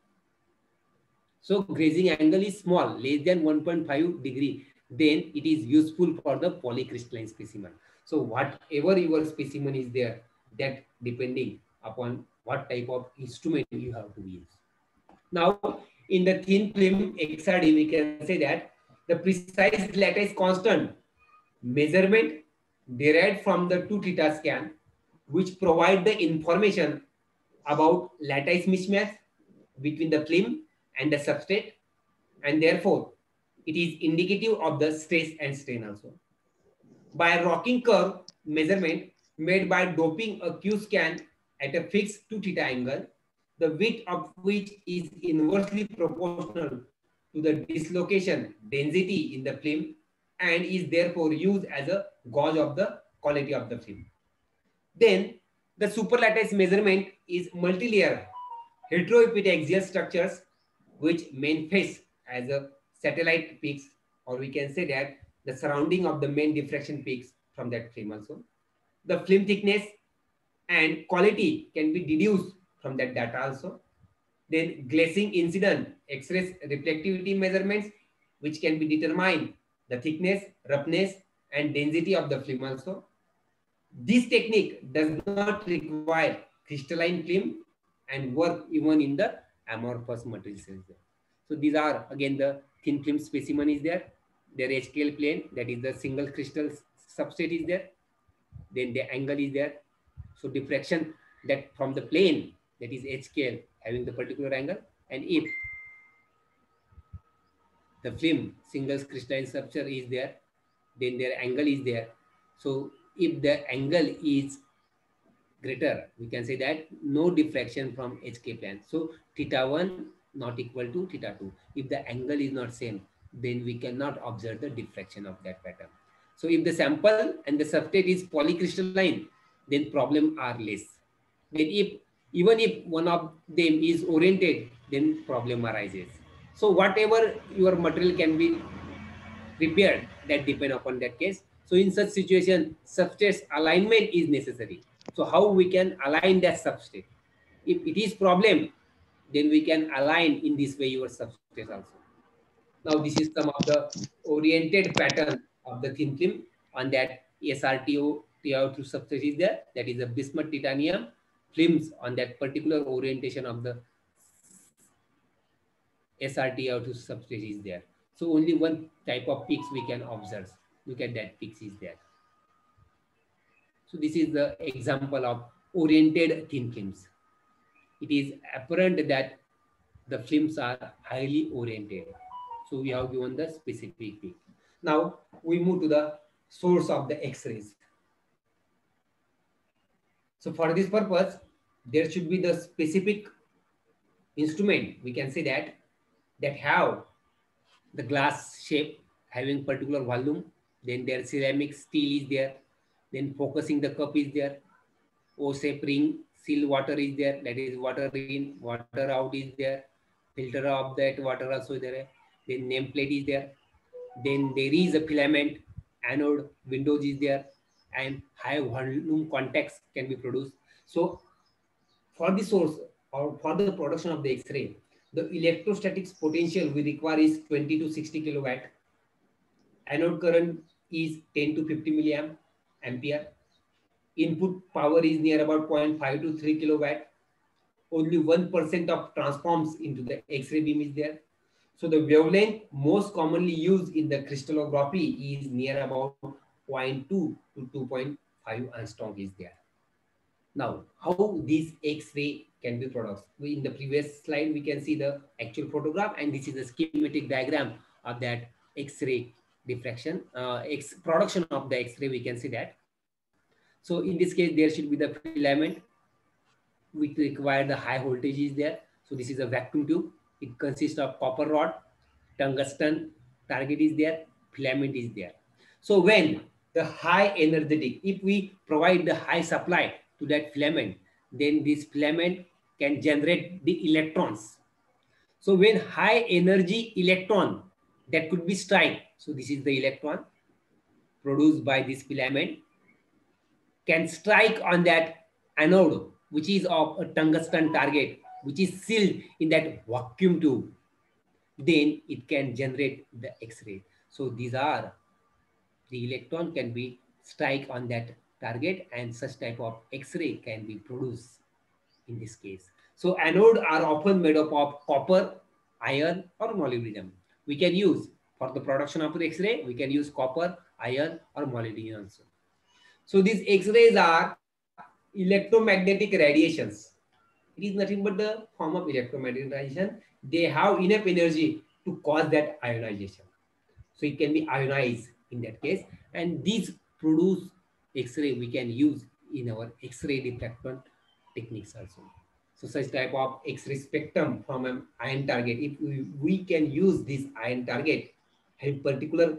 so grazing angle is small, less than 1.5 degree, then it is useful for the polycrystalline specimen. So whatever your specimen is there, that depending upon what type of instrument you have to use. Now, in the thin film XRD, we can say that the precise lattice constant measurement derived from the 2θ scan, which provide the information about lattice mismatch between the film and the substrate, and therefore It is indicative of the stress and strain also. By a rocking curve measurement made by doping a Q scan at a fixed 2 theta angle, the width of which is inversely proportional to the dislocation density in the film and is therefore used as a gauge of the quality of the film. Then the superlattice measurement is multi-layer heteroepitaxial structures which manifest as a satellite peaks, or we can say that the surrounding of the main diffraction peaks from that film also. The film thickness and quality can be deduced from that data also. Then glazing incident X-ray reflectivity measurements, which can be determined the thickness, roughness, and density of the film also. This technique does not require crystalline film and work even in the amorphous materials. So these are again the thin film specimen is there. Their HKL plane, that is the single crystal substrate is there. Then the angle is there. So diffraction that from the plane, that is HKL, having the particular angle. And if the film single crystalline structure is there, then their angle is there. So if the angle is greater, we can say that no diffraction from HK plane. So theta 1 not equal to theta 2. If the angle is not same, then we cannot observe the diffraction of that pattern. So if the sample and the substrate is polycrystalline, then problem are less. Then even if one of them is oriented, then problem arises. So whatever your material can be prepared, that depend upon that case. So in such situation, substrate alignment is necessary. So how we can align that substrate? If it is problem, then we can align in this way your substrate also. Now this is some of the oriented pattern of the thin film on that SRTO TiO2 substrate is there. That is a bismuth titanium films on that particular orientation of the SRTO2 substrate is there. So only one type of peaks we can observe. Look at that peaks is there. So this is the example of oriented thin films. It is apparent that the films are highly oriented. So we have given the specific peak. Now we move to the source of the X-rays. So for this purpose, there should be the specific instrument, we can say that have the glass shape having particular volume, then their ceramic steel is there, then focusing the cup is there, O-shape ring, seal water is there, that is water in, water out is there, filter of that water also there, then nameplate is there, then there is a filament, anode, windows is there, and high volume contacts can be produced. So for the source or for the production of the X-ray, the electrostatics potential we require is 20 to 60 kilowatt. Anode current is 10 to 50 milliamp ampere. Input power is near about 0.5 to 3 kilowatt. Only 1% of transforms into the X-ray beam is there. So the wavelength most commonly used in the crystallography is near about 0.2 to 2.5 angstrom is there. Now, how this X-ray can be produced? In the previous slide, we can see the actual photograph, and this is the schematic diagram of that X-ray diffraction, production of the X-ray, we can see that. So in this case, there should be the filament, which require the high voltage is there. So this is a vacuum tube. It consists of copper rod, tungsten target is there, filament is there. So when the high energetic, if we provide the high supply to that filament, then this filament can generate the electrons. So when high energy electron that could be strike, so this is the electron produced by this filament, can strike on that anode, which is of a tungsten target, which is sealed in that vacuum tube, then it can generate the X-ray. So these are the electron can be strike on that target, and such type of X-ray can be produced in this case. So anode are often made up of copper, iron, or molybdenum. We can use for the production of the X-ray, we can use copper, iron, or molybdenum also. So these X-rays are electromagnetic radiations. It is nothing but the form of electromagnetic radiation. They have enough energy to cause that ionization. So it can be ionized in that case. And these produce X-ray we can use in our X-ray diffraction techniques also. So such type of X-ray spectrum from an ion target, if we can use this ion target having particular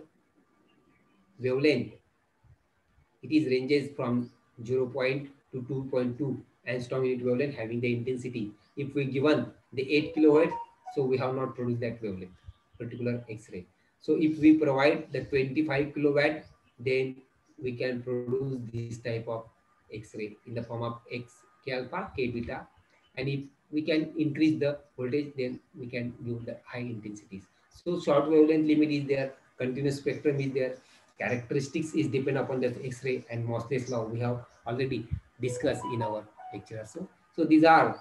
wavelength, it is ranges from 0. To 2.2 angstrom unit wavelength having the intensity. If we given the 8 kilohertz, so we have not produced that wavelength, particular X-ray. So if we provide the 25 kilowatt, then we can produce this type of X-ray in the form of K alpha, K beta. And if we can increase the voltage, then we can give the high intensities. So short wavelength limit is there, continuous spectrum is there, characteristics is depend upon the X-ray, and Mosley's law we have already discussed in our lecture. So these are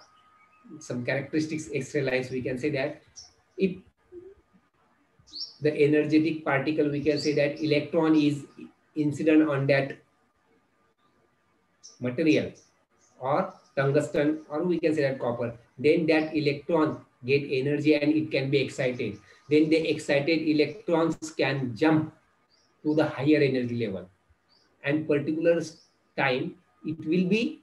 some characteristics X-ray lines. We can say that if the energetic particle, we can say that electron is incident on that material or tungsten, or we can say that copper, then that electron get energy and it can be excited. Then the excited electrons can jump to the higher energy level, and particular time it will be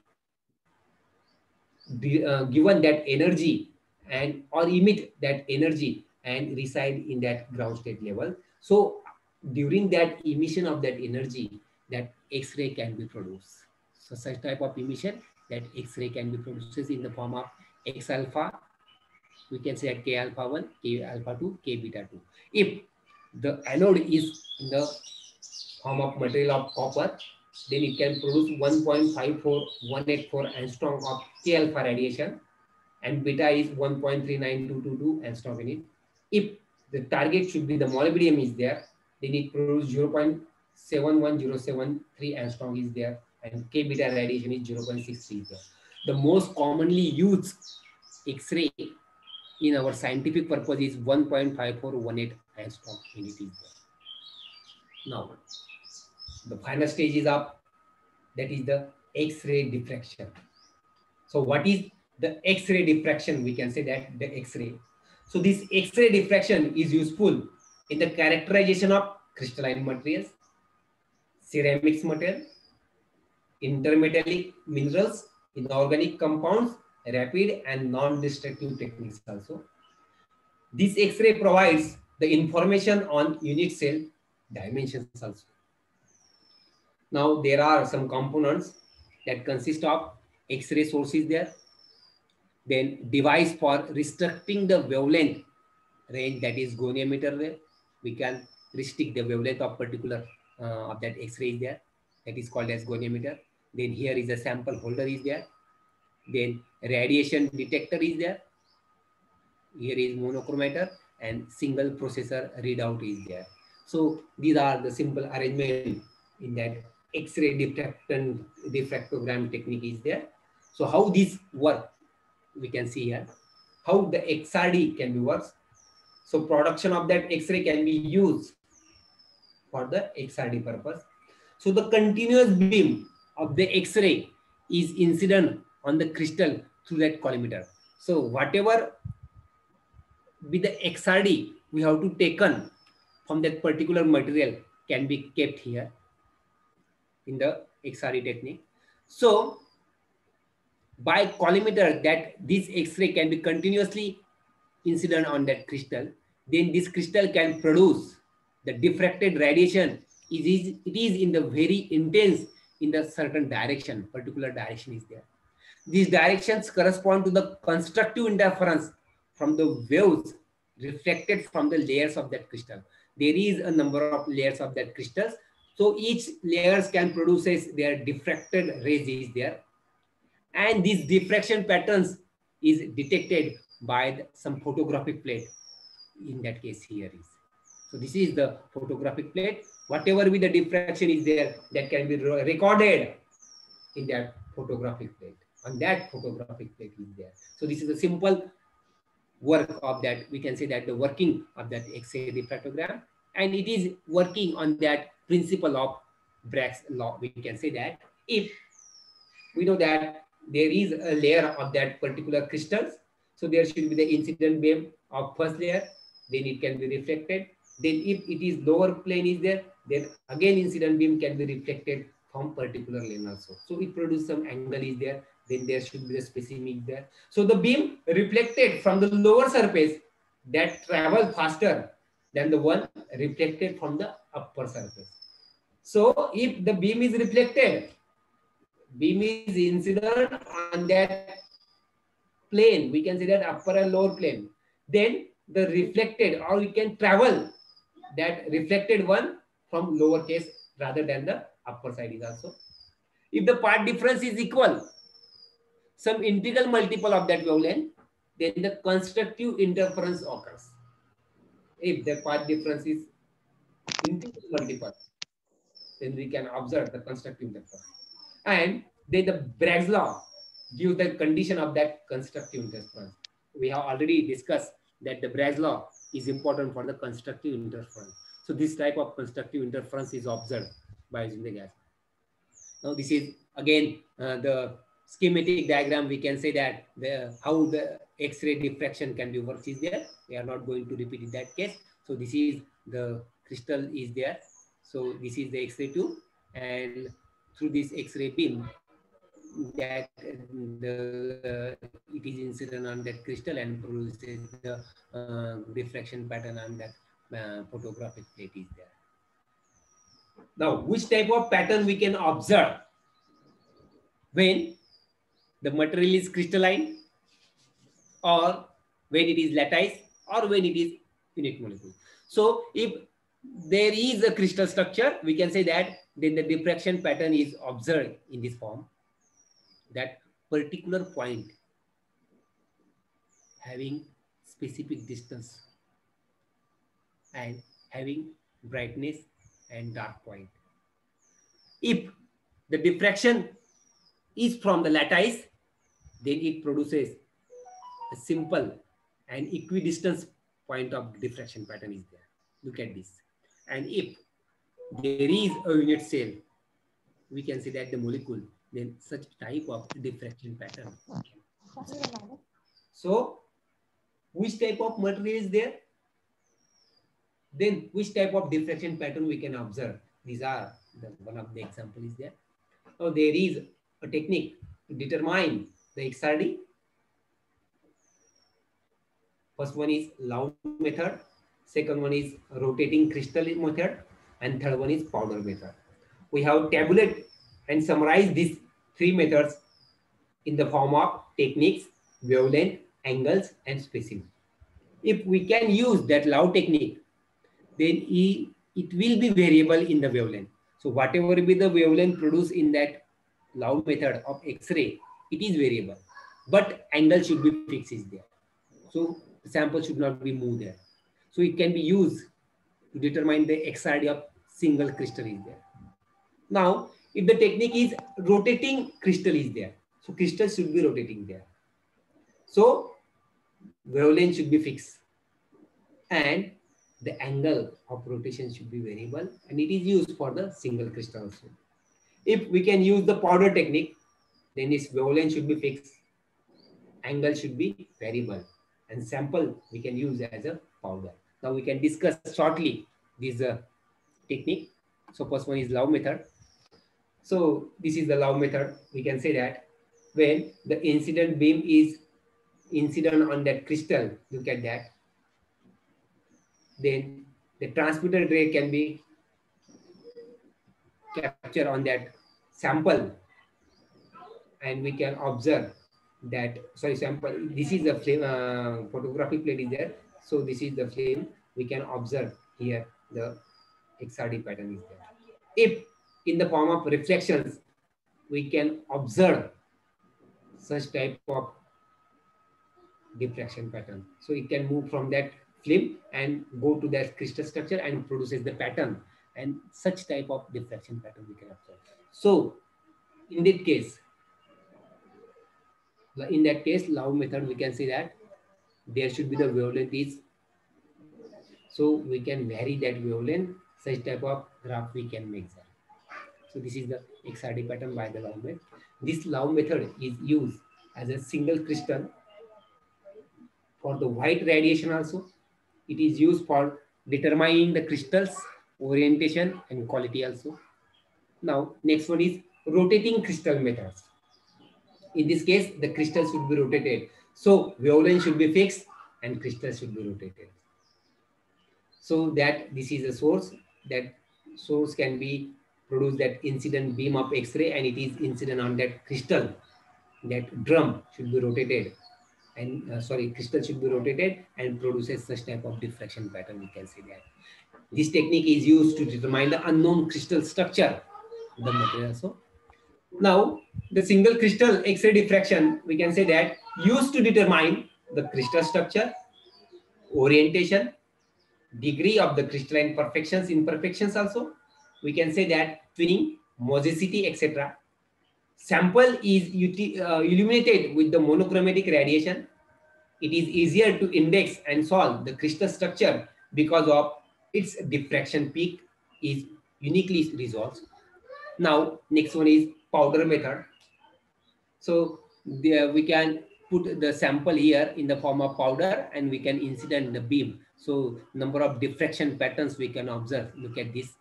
given that energy and or emit that energy and reside in that ground state level. So during that emission of that energy, that X-ray can be produced. So such type of emission, that X-ray can be produced in the form of X alpha, we can say at K alpha 1, K alpha 2, K beta 2. If the anode is in the form of material of copper, then it can produce 1.54184 angstrom of K alpha radiation, and beta is 1.39222 angstrom in it. If the target should be the molybdenum is there, then it produces 0.710073 angstrom is there, and K beta radiation is 0.63 there. The most commonly used X-ray in our scientific purpose is 1.5418 angstrom unit is there. Now, the final stage is up, that is the X-ray diffraction. So what is the X-ray diffraction? We can say that the X-ray. So this X-ray diffraction is useful in the characterization of crystalline materials, ceramics material, intermetallic minerals, inorganic compounds, rapid and non-destructive techniques also. This X-ray provides the information on unit cell dimensions also. Now there are some components that consist of X-ray sources there, then device for restricting the wavelength range, that is goniometer there. We can restrict the wavelength of particular of that X-ray there, that is called as goniometer. Then here is a sample holder is there. Then radiation detector is there. Here is monochromator and single processor readout is there. So these are the simple arrangement in that X-ray diffractogram technique is there. So how this work, we can see here, how the XRD can be works. So production of that X-ray can be used for the XRD purpose. So the continuous beam of the X-ray is incident on the crystal through that collimator. So whatever with the XRD we have to taken from that particular material can be kept here in the XRD technique. So by collimator, that this X-ray can be continuously incident on that crystal, then this crystal can produce the diffracted radiation. It is in the very intense in the certain direction, particular direction is there. These directions correspond to the constructive interference from the waves reflected from the layers of that crystal. There is a number of layers of that crystals. So each layers can produce their diffracted rays is there. And these diffraction patterns is detected by some photographic plate. In that case here is. So this is the photographic plate. Whatever with the diffraction is there, that can be recorded in that photographic plate. On that photographic plate is there. So this is a simple work of that. We can say that the working of that X-ray diffractogram, and it is working on that principle of Bragg's law. We can say that if we know that there is a layer of that particular crystals, so there should be the incident beam of first layer, then it can be reflected, Then if it is lower plane is there, then again incident beam can be reflected from particular lane also. So it produces some angle is there, then there should be the spacing is there. So the beam reflected from the lower surface that travel faster than the one reflected from the upper surface. So if the beam is reflected, beam is incident on that plane, we can say that upper and lower plane, then the reflected, or we can travel that reflected one from lower case rather than the upper side is also. If the path difference is equal, some integral multiple of that wavelength, then the constructive interference occurs. If the path difference is integral multiple, then we can observe the constructive interference. And then the Bragg's law gives the condition of that constructive interference. We have already discussed that the Bragg's law is important for the constructive interference. So this type of constructive interference is observed by using the gas. Now this is again the schematic diagram. We can say that how the X-ray diffraction can be worked is there. We are not going to repeat in that case. So this is the crystal is there. So this is the X-ray tube, and through this X-ray beam, that it is incident on that crystal and produces the refraction pattern on that photographic plate is there. Now, which type of pattern we can observe when the material is crystalline, or when it is lattice, or when it is unit molecule? So, if there is a crystal structure, we can say that then the diffraction pattern is observed in this form. That particular point having specific distance and having brightness and dark point. If the diffraction is from the lattice, then it produces a simple and equidistant point of diffraction pattern is there. Look at this. And if there is a unit cell, we can say that the molecule, then such type of diffraction pattern. So, which type of material is there? Then which type of diffraction pattern we can observe? These are one of the example is there. Now there is a technique to determine the XRD. First one is Lau method, second one is rotating crystal method, and third one is powder method. We have tabulated and summarized these three methods in the form of techniques, wavelength, angles, and spacing. If we can use that Lau technique, then it will be variable in the wavelength. So whatever will be the wavelength produced in that Lau method of X-ray, it is variable, but angle should be fixed is there. So the sample should not be moved there. So it can be used to determine the XRD of single crystal is there. Now, if the technique is rotating crystal is there, so crystal should be rotating there. So wavelength should be fixed, and the angle of rotation should be variable, and it is used for the single crystal also. If we can use the powder technique, then its wavelength should be fixed, angle should be variable, and sample we can use as a powder. Now we can discuss shortly this technique. So first one is Lau method. So this is the Lau method. We can say that when the incident beam is incident on that crystal, look at that, then the transmitted ray can be captured on that sample, and we can observe that, sorry, sample, this is the flame, photographic plate is there. So this is the flame. We can observe here the XRD pattern is there. If in the form of reflections, we can observe such type of diffraction pattern. So it can move from that film and go to that crystal structure and produces the pattern, and such type of diffraction pattern we can observe. So in that case, Lau method, we can say that there should be the wavelength is, so we can vary that wavelength, such type of graph we can make that. So this is the XRD pattern by the Lau method. This Lau method is used as a single crystal for the white radiation also. It is used for determining the crystals, orientation and quality also. Now, next one is rotating crystal methods. In this case, the crystal should be rotated. So, wavelength should be fixed and crystal should be rotated. So that this is a source, that source can be produce that incident beam of X-ray, and it is incident on that crystal. That drum should be rotated, and crystal should be rotated and produces such type of diffraction pattern. We can say that this technique is used to determine the unknown crystal structure of the material. So now the single crystal X-ray diffraction, we can say that used to determine the crystal structure, orientation, degree of the crystalline perfections, imperfections also. We can say that twinning, mosaicity, etc. Sample is illuminated with the monochromatic radiation. It is easier to index and solve the crystal structure because of its diffraction peak is uniquely resolved. Now, next one is powder method. So we can put the sample here in the form of powder and we can incident the beam. So number of diffraction patterns we can observe. Look at this.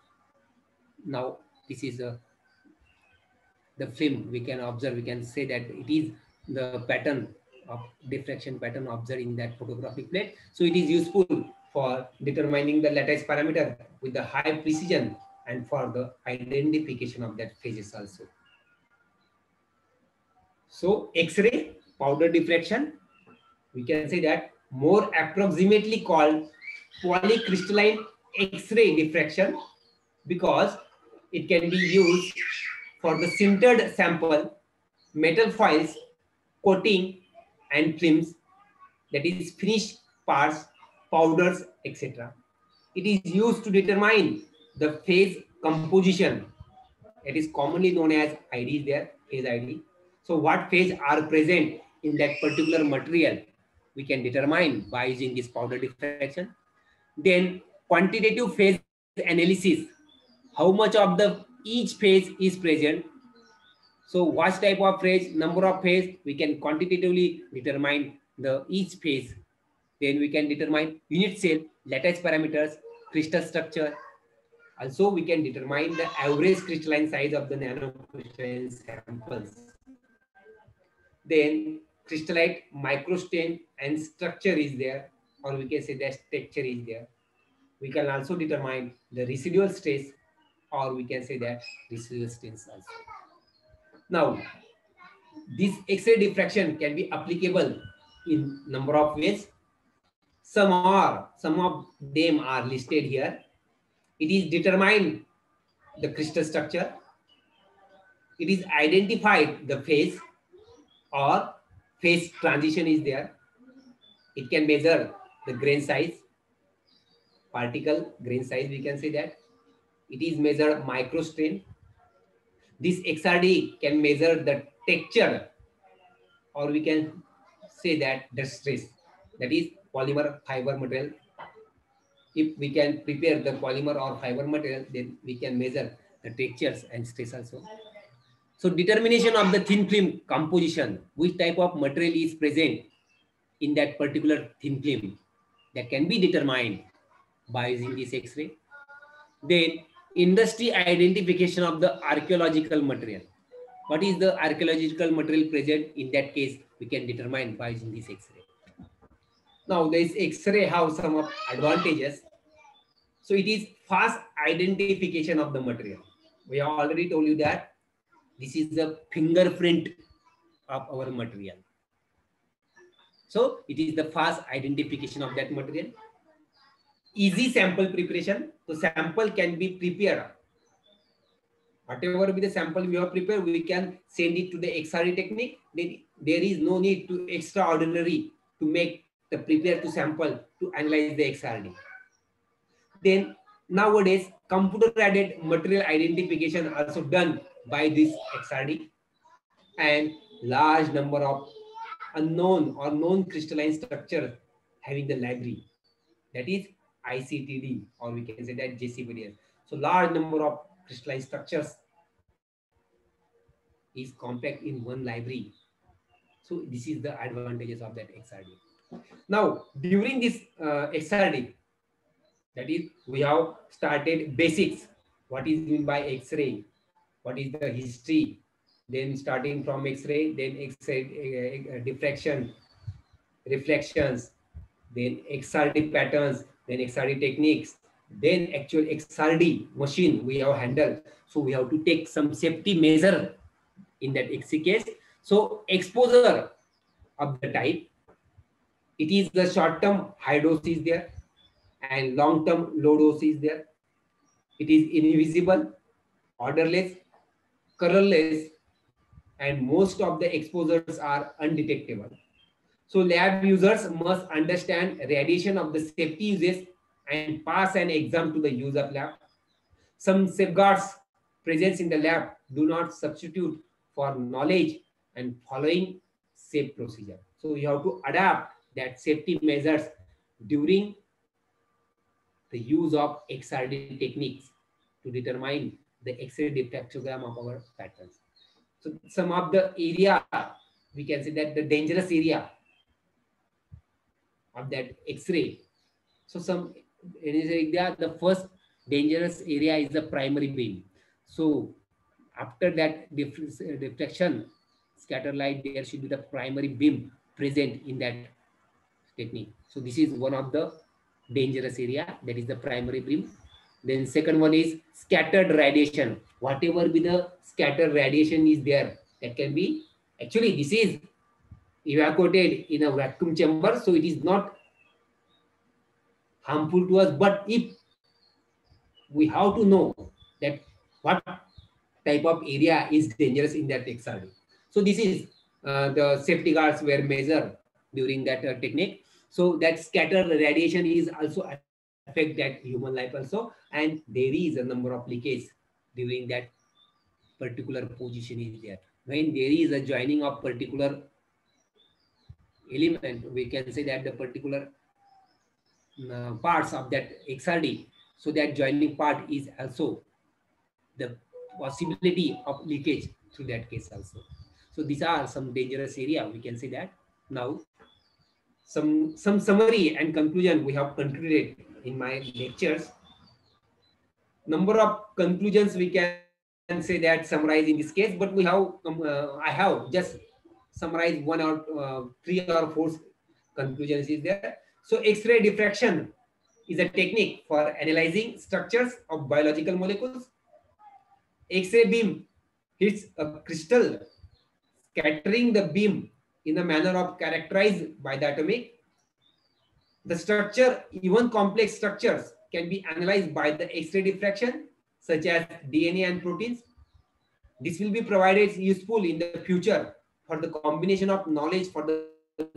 Now this is the film we can observe. We can say that it is the pattern of diffraction pattern observed in that photographic plate. So it is useful for determining the lattice parameter with the high precision and for the identification of that phases also. So X-ray powder diffraction, we can say that more approximately called polycrystalline X-ray diffraction because it can be used for the sintered sample, metal foils, coating and films, that is finished parts, powders, etc. It is used to determine the phase composition. It is commonly known as ID there, phase ID. So what phase are present in that particular material, we can determine by using this powder diffraction. Then quantitative phase analysis, how much of the each phase is present. So what type of phase, number of phase, we can quantitatively determine the each phase. Then we can determine unit cell, lattice parameters, crystal structure. Also, we can determine the average crystalline size of the nanocrystalline samples. Then crystallite microstain and structure is there, or we can say that texture is there. We can also determine the residual stress, or we can say that residual strains also. Now, this X-ray diffraction can be applicable in number of ways. Some of them are listed here. It is determined the crystal structure. It is identified the phase or phase transition is there. It can measure the grain size, particle grain size, we can say that. It is measured microstrain. This XRD can measure the texture, or we can say that the stress, that is polymer fiber material. If we can prepare the polymer or fiber material, then we can measure the textures and stress also. So determination of the thin film composition, which type of material is present in that particular thin film, that can be determined by using this X-ray. Then industry identification of the archaeological material. What is the archaeological material present? In that case, we can determine by using this X-ray. Now, this X-ray have some of advantages. So it is fast identification of the material. We have already told you that this is the fingerprint of our material. So it is the fast identification of that material. Easy sample preparation. So sample can be prepared. Whatever be the sample we have prepared, we can send it to the XRD technique. Then there is no need to extraordinary to make the prepare to sample to analyze the XRD. Then nowadays, computer-aided material identification also done by this XRD, and large number of unknown or known crystalline structures having the library, that is ICTD, or we can say that JCVDS. So large number of crystalline structures is compact in one library. So this is the advantages of that XRD. Now, during this XRD, That is, we have started basics. What is meant by X-ray? What is the history? Then starting from X-ray, then X-ray diffraction, reflections, then XRD patterns, then XRD techniques, then actual XRD machine we have handled. So we have to take some safety measure in that X-ray case. So exposure of the type, it is the short-term high dose is there and long-term low dose is there. It is invisible, odorless, colorless, and most of the exposures are undetectable. So lab users must understand radiation of the safety uses and pass an exam to the use of lab. Some safeguards present in the lab do not substitute for knowledge and following safe procedure. So you have to adapt that safety measures during the use of XRD techniques to determine the X-ray diffractogram of our patterns. So some of the area, we can say that the dangerous area of that X-ray. So some area, the first dangerous area is the primary beam. So after that diffraction, scatter light, there should be the primary beam present in that technique. So this is one of the dangerous area, that is the primary beam. Then second one is scattered radiation. Whatever be the scattered radiation is there, that can be, actually this is evacuated in a vacuum chamber, so it is not harmful to us. But if we have to know that what type of area is dangerous in that XRD. So this is the safety guards were measured during that technique. So that scattered radiation is also affect that human life also, and there is a number of leakage during that particular position is there. When there is a joining of particular element, we can say that the particular parts of that XRD, so that joining part is also the possibility of leakage through that case also. So these are some dangerous area, we can say that. Now some summary and conclusion we have concluded in my lectures. Number of conclusions we can say that summarize in this case, but we have I have just summarized 1 or 3 or 4 conclusions is there. So X-ray diffraction is a technique for analyzing structures of biological molecules. X-ray beam hits a crystal, scattering the beam in a manner of characterized by the atomic. The structure, even complex structures, can be analyzed by the X-ray diffraction, such as DNA and proteins. This will be provided useful in the future for the combination of knowledge for the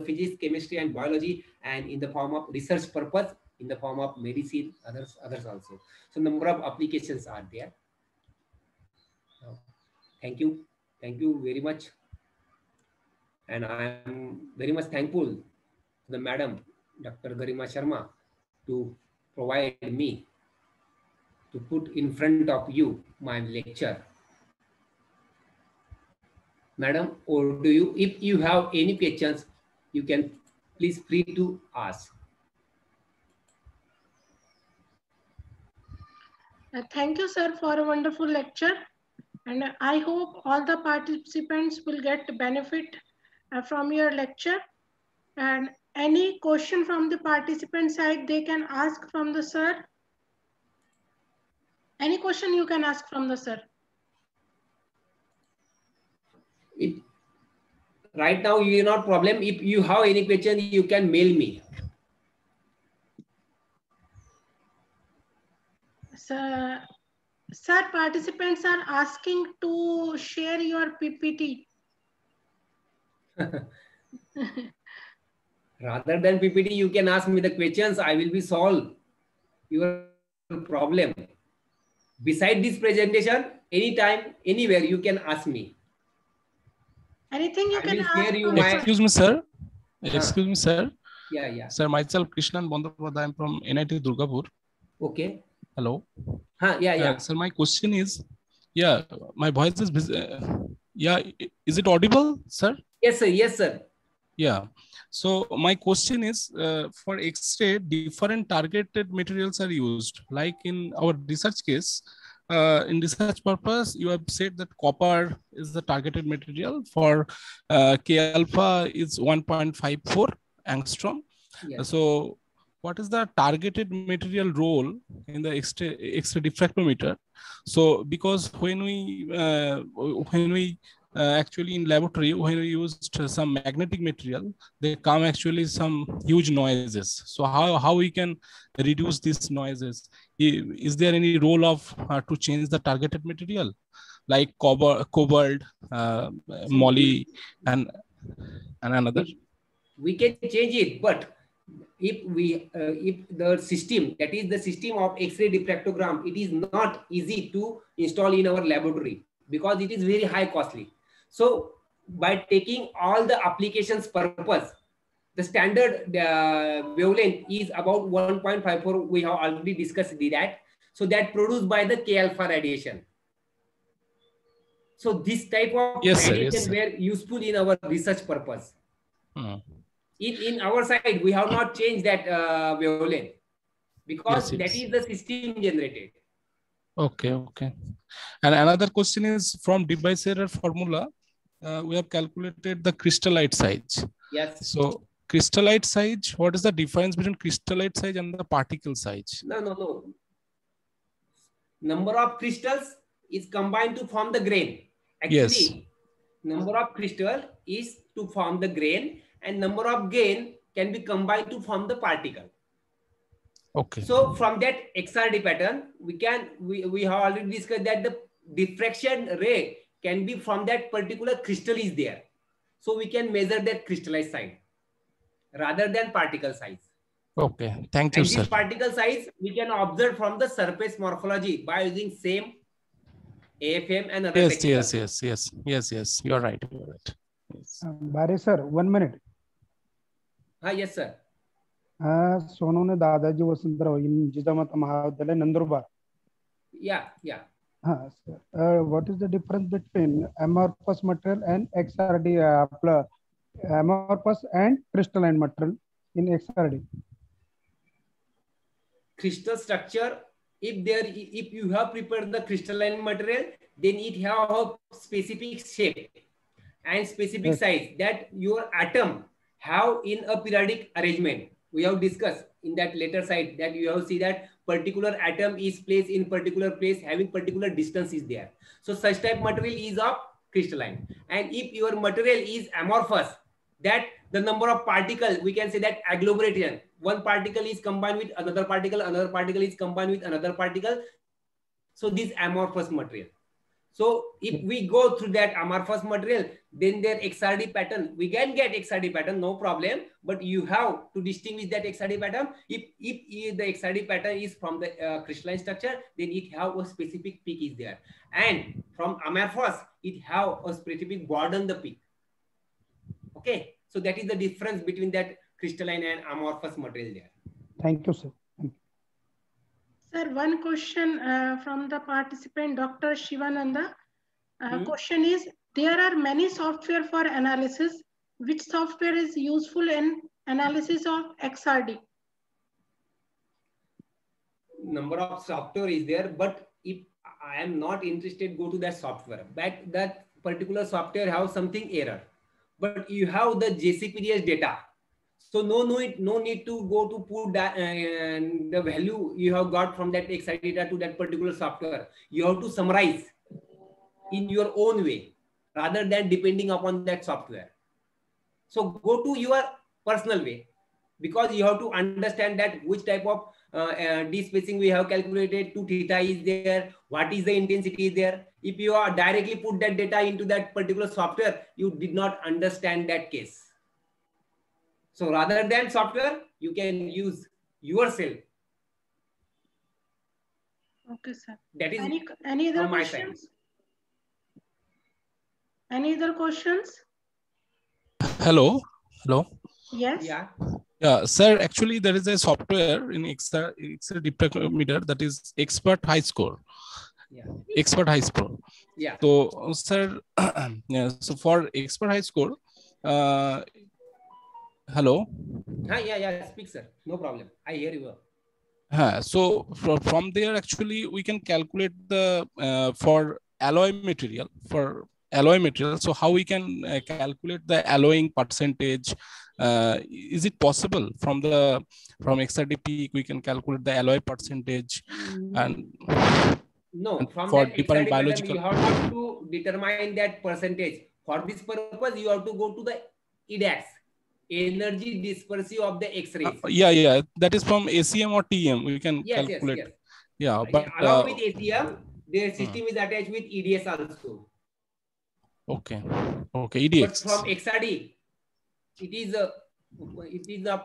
physics, chemistry, and biology, and in the form of research purpose, in the form of medicine, others also. So number of applications are there. Thank you very much, and I am very much thankful to the madam, Dr. Garima Sharma, to provide me to put in front of you my lecture. Madam, or do you, if you have any questions, you can please free to ask. Thank you, sir, for a wonderful lecture. And I hope all the participants will get benefit from your lecture. And any question from the participant side, they can ask from the sir. Any question you can ask from the sir. Right now, you are not problem. If you have any question, you can mail me. Sir, participants are asking to share your PPT. Rather than PPT, you can ask me the questions. I will be solve your problem. Beside this presentation, anytime, anywhere, you can ask me. Anything you can ask. Excuse me, sir. Excuse me, sir. Yeah. Sir, myself, Krishnan Bandopadhyay. I'm from NIT Durgapur. Okay. Hello. Yeah. Sir, my question is, my voice is, is it audible, sir? Yes, sir. Yeah. So my question is, for X-ray, different targeted materials are used. Like in our research case, in research purpose, you have said that copper is the targeted material. For K alpha is 1.54 angstrom. Yes. So what is the targeted material role in the X-ray diffractometer? So because when we actually in laboratory, when we used some magnetic material, they come actually some huge noises. So how we can reduce these noises? Is there any role of to change the targeted material like cobalt, So moly, and another? we can change it, but if the system, that is the system of X-ray diffractogram, it is not easy to install in our laboratory because it is very high costly. So by taking all the applications purpose, the standard wavelength is about 1.54. We have already discussed that. So that produced by the K alpha radiation. So this type of Yes, sir. radiation Yes, sir. were useful in our research purpose. Hmm. In our side, we have not changed that wavelength because Yes, that yes. is the system generated. Okay, okay. And another question is from device error formula. We have calculated the crystallite size. Yes. So crystallite size, what is the difference between crystallite size and the particle size? No. Number of crystals is combined to form the grain. Actually, Yes. number of crystal is to form the grain, and number of grain can be combined to form the particle. Okay. So from that XRD pattern, we have already discussed that the diffraction ray can be from that particular crystal is there. So we can measure that crystallized size rather than particle size. Okay. Thank you, And sir. this particle size we can observe from the surface morphology by using same AFM and other techniques. Yes. You are right. Yes. Bari sir, 1 minute. Yes, sir. Sonu ने दादाजी वसुंधरा जिजामाता महाविद्यालय Nandurbar. Yeah. Sir. What is the difference between amorphous material and XRD, amorphous and crystalline material in XRD? Crystal structure, if you have prepared the crystalline material, then it have a specific shape and specific size that your atom have in a periodic arrangement. We have discussed in that later side that you have see that particular atom is placed in particular place having particular distance is there. So such type material is of crystalline. And if your material is amorphous, that the number of particles, we can say that agglomeration, one particle is combined with another particle is combined with another particle. So this amorphous material. So if we go through that amorphous material, then their XRD pattern, we can get XRD pattern, no problem, but you have to distinguish that XRD pattern. If the XRD pattern is from the crystalline structure, then it have a specific peak is there. And from amorphous, it have a specific broaden the peak. Okay, so that is the difference between that crystalline and amorphous material there. Thank you, sir. Sir, one question from the participant, Dr. Shivananda. Question is, there are many software for analysis. Which software is useful in analysis of XRD? Number of software is there, but if I am not interested, go to that software. But that particular software have something error. But you have the JCPDS data. So no need to go to put that the value you have got from that XRD data to that particular software. You have to summarize in your own way rather than depending upon that software. So go to your personal way because you have to understand that which type of despacing we have calculated, 2 theta is there, what is the intensity is there. If you are directly put that data into that particular software, you did not understand that case. So rather than software, you can use yourself. Okay, sir. That is any other from my questions? side. Any other questions? Hello. Yes. Yeah, sir. Actually, there is a software in X-ray diffractometer that is Expert High Score. Yeah. Expert High Score. Yeah. So, sir, yeah. So for Expert High Score, Hello. Yeah, speak, sir. No problem. I hear you. So from there, actually, we can calculate the for alloy material. So how we can calculate the alloying percentage? Is it possible from XRD peak we can calculate the alloy percentage? And no, from for that different XRD, madam, biological, you have to determine that percentage. For this purpose, you have to go to the EDAX, energy dispersive of the X-rays. yeah, that is from ACM or TM. We can Yes. calculate. Yeah, but along with ACM, their system is attached with EDS also. Okay, But EDX. from XRD, it is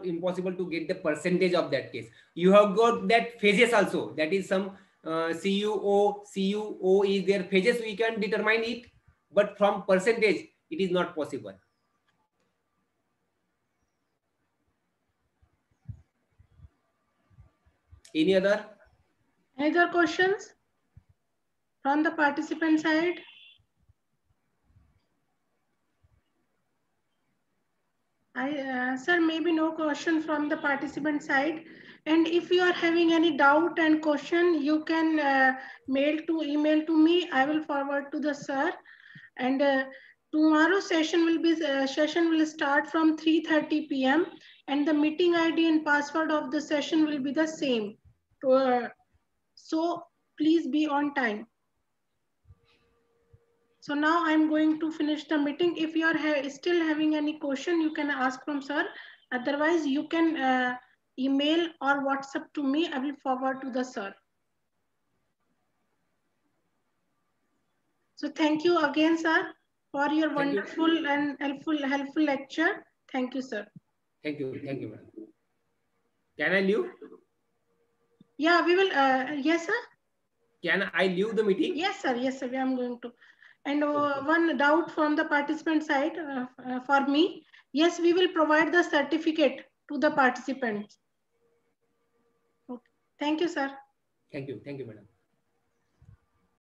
impossible to get the percentage of that case. You have got that phases also. That is some CuO is their phases. We can determine it, but from percentage, it is not possible. Any other questions from the participant side? Sir, maybe no question from the participant side. And if you are having any doubt and question, you can email to me. I will forward to the sir. And tomorrow's session will start from 3:30 p.m. and the meeting ID and password of the session will be the same. So please be on time. So now I'm going to finish the meeting. If you are still having any question, you can ask from sir. Otherwise, you can email or WhatsApp to me. I will forward to the sir. So thank you again, sir, for your wonderful and helpful lecture. Thank you, sir. Thank you, madam. Can I leave? Yeah, we will. Yes, sir. Can I leave the meeting? Yes, sir. Yes, sir. I'm going to. And one doubt from the participant side for me. Yes, we will provide the certificate to the participants. Okay. Thank you, sir. Thank you, madam.